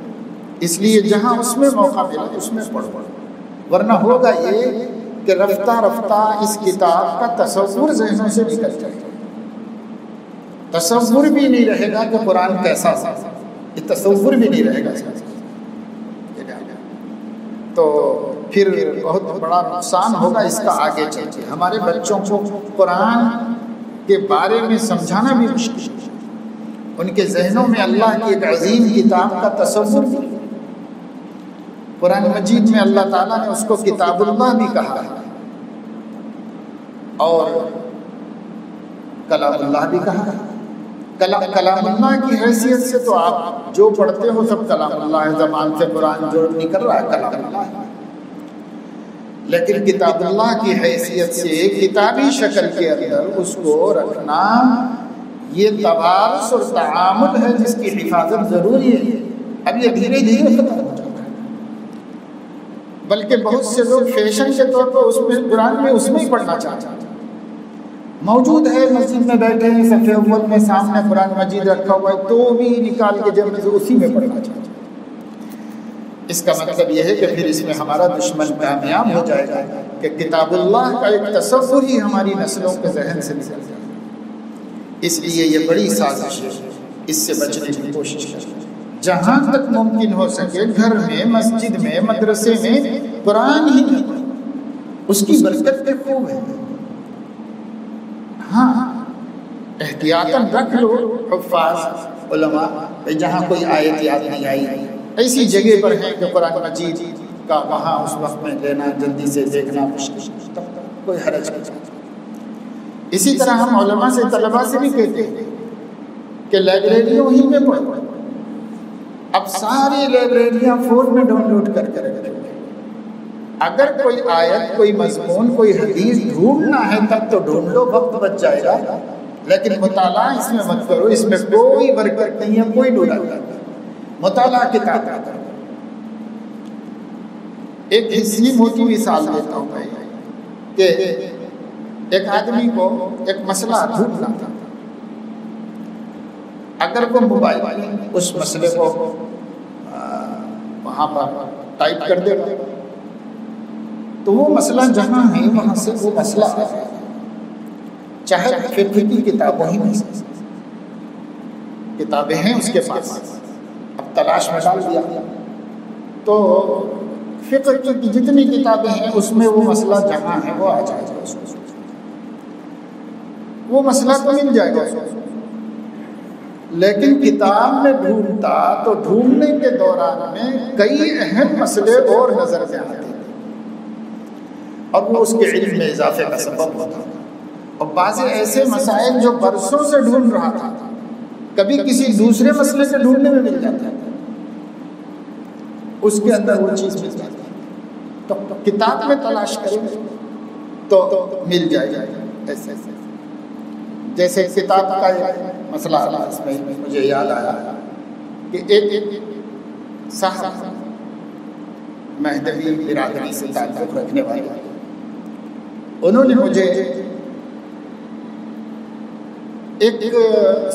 اس لیے جہاں اس میں موقع ملا اس میں پڑھو، ورنہ ہوگا یہ کہ رفتہ رفتہ اس کتاب کا تصور ذہنوں سے نکل جائے گا، تصور بھی نہیں رہے گا کہ قرآن کیسا تھا، یہ تصور بھی نہیں رہے گا، تو پھر بہت بڑا نقصان ہوگا اس کا آگے چل کے۔ ہمارے بچوں کو قرآن کے بارے میں سمجھانا بھی مشکل ہے، ان کے ذہنوں میں اللہ کی ایک عظیم کتاب کا تصور بھی۔ قرآن مجید میں اللہ تعالیٰ نے اس کو کتاب اللہ بھی کہا ہے اور کلام اللہ بھی کہا ہے۔ کلام اللہ کی حیثیت سے تو آپ جو پڑھتے ہو سب کلام اللہ ہے، زبان سے قرآن جو نکل رہا ہے کلام اللہ ہے، لیکن کتاب اللہ کی حیثیت سے کتابی شکل کے اندر اس کو رکھنا یہ توارث اور تعامل ہے جس کی حفاظت ضروری ہے۔ اب یہ دھیرے دھیرے ختم ہو جاتا ہے، بلکہ بہت سے لوگ فیشن کے طور پر اس میں قرآن میں اس میں ہی پڑھنا چاہتے ہیں، موجود ہے مسجد میں بیٹھے ہیں صف اول میں سامنے قرآن مجید رکھا ہوا ہے تو بھی نکال کے جب سے اسی میں پڑھنا چاہتے ہیں۔ اس کا مطلب یہ ہے کہ پھر اس میں ہمارا دشمن کامیاب ہو جائے گا کہ کتاب اللہ کا ایک تصور ہی ہماری نسلوں کے ذہن سے نکل جائے گا۔ اس لیے یہ بڑی سازش ہے، اس سے بچنے کی کوشش کریں، جہاں تک ممکن ہو سکے گھر میں، مسجد میں، مدرسے میں قرآن ہی نہیں، اس کی برکت پہ خوب ہے۔ ہاں احتیاطاً رکھ لو حفاظ علماء، جہاں کوئی آیت یاد نہیں آئی ایسی جگہ پر ہیں کہ قرآن مجید کا وہاں اس وقت میں لینا جلدی سے دیکھنا مشکل، تب تک کوئی حرج نہیں۔ اسی طرح ہم علماء سے طلباء سے بھی کہتے ہیں کہ لائبریریوں ہی میں پڑھو، اب ساری لائبریریاں فون میں ڈاؤن لوڈ کر کے رکھ، اگر کوئی آیت، کوئی مضمون، کوئی حدیث ڈھونڈنا ہے تب تو ڈھونڈ لو، وقت بچ جائے گا، لیکن مطالعہ اس میں مت کرو، اس میں کوئی برکت نہیں ہے، کوئی ڈولا نہیں۔ مطالعہ کتاب کا ایک حصی موٹی مثال دیتا ہوں بھائی کہ ایک آدمی کو ایک مسئلہ ڈھونڈنا تھا، اگر کوئی موبائل اس مسئلے کو وہاں پر ٹائپ کر دے گا تو وہ مسئلہ جہاں ہے وہاں سے وہ مسئلہ ہے، چاہے فقہ کی کتابوں ہی میں سے کتابیں ہیں اس کے پاس، اب تلاش میں ڈال دیا تو فقہ کی جتنی کتابیں ہیں اس میں وہ مسئلہ جہاں ہے وہ آ جائے گا، وہ مسئلہ تو مل جائے گا، لیکن کتاب میں ڈھونڈتا تو ڈھونڈنے کے دوران میں کئی اہم مسئلے اور نظر میں آتے اور وہ اس کے علم میں اضافے کا سبب ہوتا، اور بعض ایسے مسائل جو برسوں سے ڈھونڈ رہا تھا کبھی کسی دوسرے مسئلے سے ڈھونڈنے میں مل جاتا ہے، اس کے اندر وہ چیز مل جاتی ہے، تو کتاب میں تلاش کریں تو مل جائے گا۔ ایسے جیسے کتاب کا ایک مسئلہ اس میں مجھے یاد آیا کہ ایک صاحب مہدوی برادری سے تعلق رکھنے والے، انہوں نے مجھے ایک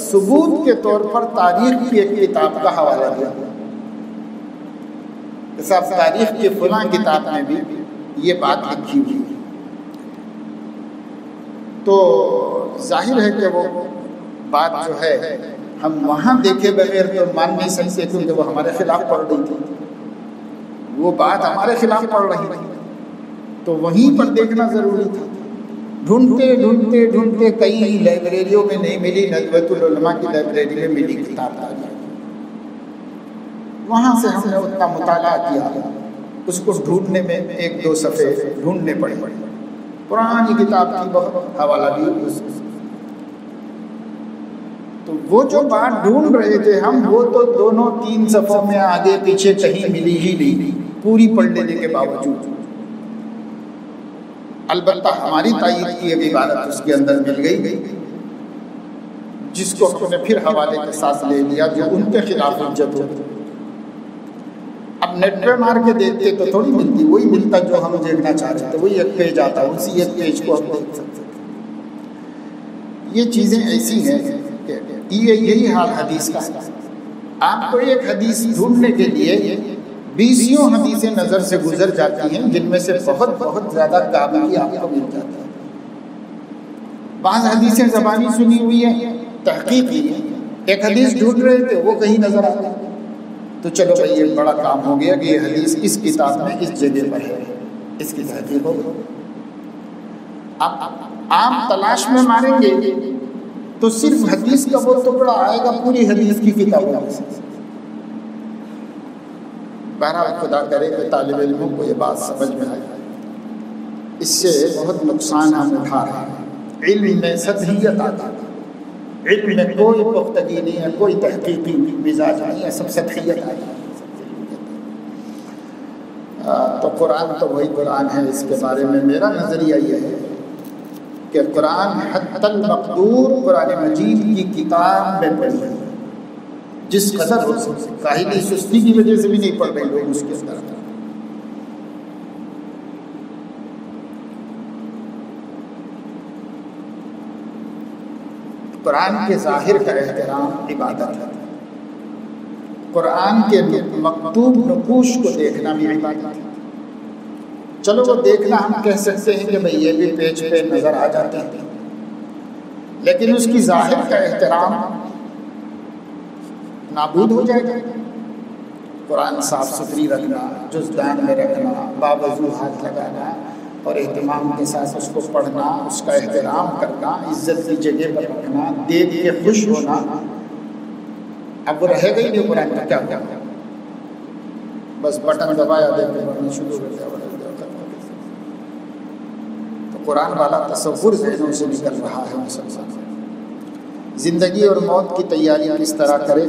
ثبوت کے طور پر تاریخ کی ایک کتاب کا حوالہ دیا کہ صاحب تاریخ کی فلاں کتاب میں بھی یہ بات لکھی ہوئی ہے، تو ظاہر ہے کہ وہ بات جو ہے ہم وہاں دیکھے بغیر تو مان نہیں سکتے، کیونکہ وہ ہمارے خلاف پڑھ رہی تھی، وہ بات ہمارے خلاف پڑھ رہی تھی، تو وہیں پر دیکھنا ضروری تھا۔ ڈھونڈتے ڈھونڈتے ڈھونڈتے کئی لائبریریوں میں نہیں ملی، ندوۃ العلماء کی لائبریری میں ملی کتاب، وہاں سے ہم نے اتنا مطالعہ کیا، اس کو ڈھونڈنے میں 1-2 صفحے ڈھونڈنے پڑے، پرانی کتاب کی بہت حوالہ بھی اس۔ تو وہ جو بات ڈھونڈ رہے تھے ہم، وہ تو 2-3 صفحوں میں آگے پیچھے کہیں ملی ہی نہیں، پوری پڑھ لینے کے باوجود۔ البتہ ہماری تائید کی ایک عبارت اس کے اندر مل گئی، جس کو ہم نے پھر حوالے کے ساتھ لے لیا، جو ان کے خلاف حجت ہو۔ اب نیٹ پہ مار کے دیکھتے تو تھوڑی ملتی، وہی ملتا جو ہم دیکھنا چاہ رہے تھے، وہی ایک پیج آتا، اسی ایک پیج کو ہم دیکھ سکتے۔ یہ چیزیں ایسی ہیں کہ یہی حال حدیث کا ہے۔ آپ کو ایک حدیث ڈھونڈنے کے لیے 20 حدیثیں نظر سے گزر جاتی ہیں، جن میں سے بہت بہت زیادہ کاملی آپ کو مل جاتی ہے۔ بعض حدیثیں زبانی سنی ہوئی ہیں، تحقیق کی ہے، ایک حدیث ڈھونڈ رہے تھے وہ کہیں نظر آ گئی، تو چلو بھائی ایک بڑا کام ہو گیا کہ یہ حدیث اس کتاب میں اس جگہ پر ہے، اس کی تحقیق ہو گئی۔ اب آپ تلاش میں ماریں گے تو صرف حدیث کا وہ ٹکڑا آئے گا پوری حدیث کی کتابوں میں سے۔ بہرحال خدا کرے کہ طالب علموں کو یہ بات سمجھ میں آئے، اس سے بہت نقصان ہم اٹھا رہے ہیں۔ علم میں سطحیت آتا ہے، علم میں کوئی پختگی نہیں ہے، کوئی تحقیقی مزاج نہیں ہے، سب سطحیت آتا ہے۔ تو قرآن تو وہی قرآن ہے، اس کے بارے میں میرا نظریہ یہ ہے کہ قرآن حتی المقدور قرآن مجید کی کتاب میں پڑھی ہے، جس قدر ہو سکے، کاہلی سستی کی وجہ سے بھی نہیں پڑھ رہے لوگ اس کے اندر۔ قرآن کے ظاہر کا احترام عبادت ہے، قرآن کے مکتوب نقوش کو دیکھنا بھی عبادت ہے۔ چلو وہ دیکھنا ہم کہہ سکتے ہیں کہ بھئی یہ بھی پیج پہ نظر آ جاتے ہیں، لیکن اس کی ظاہر کا احترام نابود ہو جائے گا۔ قرآن صاف ستھری رکھنا، جزدان میں رکھنا، باوضو ہاتھ لگانا اور اہتمام کے ساتھ اس کو پڑھنا، اس کا احترام کرنا، عزت کی جگہ پر رکھنا، دیکھ کے خوش ہونا، اب وہ رہے گا ہی نہیں قرآن کا کیا کیا، بس بٹن دبایا دیکھ کے پڑھنا شروع کر دیا۔ تو قرآن والا تصور ذہنوں سے نکل رہا ہے مسلمان۔ زندگی اور موت کی تیاری کس طرح کرے،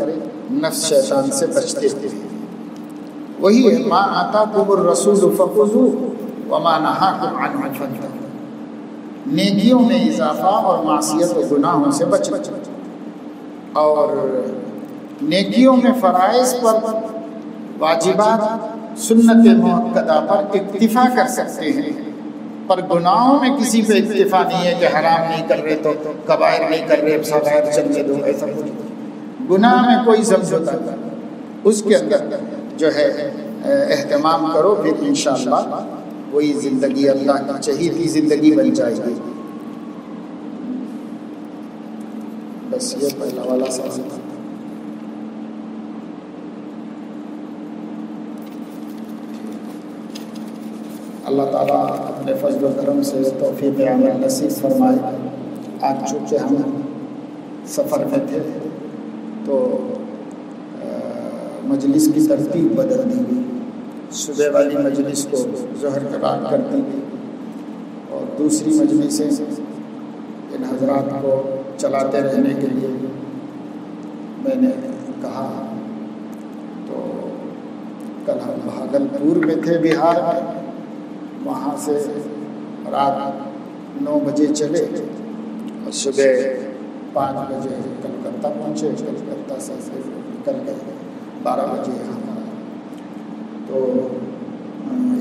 نفس شیطان سے بچتے ہوئے، وہی ہے ما آتاکم الرسول فخذوہ وما نہاکم عنہ فانتہوا۔ نیکیوں میں اضافہ اور معصیت و گناہوں سے بچنا، اور نیکیوں میں فرائض پر، واجبات، سنت مؤکدہ پر اکتفا کر سکتے ہیں، پر گناہوں میں کسی پہ اکتفا نہیں ہے کہ حرام نہیں کر رہے تو کبائر نہیں کر رہے صغائر چلنے دو، ایسا کچھ گناہ میں کوئی سمجھوتا نہیں، اس کے اندر جو ہے اہتمام کرو، پھر انشاءاللہ وہی زندگی اللہ کی چاہیے کی زندگی بن جائے گی۔ بس یہ پہلا والا سوال تھا۔ اللہ تعالیٰ اپنے فضل و کرم سے توفیق عمل نصیب فرمائے۔ آج چونکہ ہم سفر میں تھے تو مجلس کی ترتیب بدل دی گئی، صبح والی مجلس کو ظہر کے بعد کر دی گئی، اور دوسری مجلسیں ان حضرات کو چلاتے رہنے کے لیے میں نے کہا۔ تو کل ہم بھاگلپور میں تھے بہار میں، وہاں سے رات 9 بجے چلے اور صبح 5 بجے کلکتہ پہنچے، کلکتہ سے نکل گئے 12 بجے ہمارا۔ تو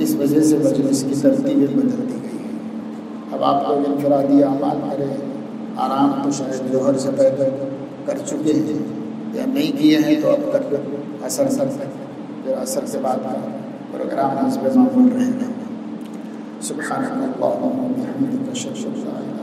اس وجہ سے مجلس کی ترتیبیں بدل دی گئی ہیں۔ اب آپ لوگ انفرادی اعمال کریں، آرام تو شاید ظہر سے پہلے کر چکے ہیں یا نہیں کیے ہیں تو اب کر اثر سے بعد کا پروگرام حسب معمول رہے گا۔ سبحانک اللہم و بحمدک اشہد ان لا الہ الا انت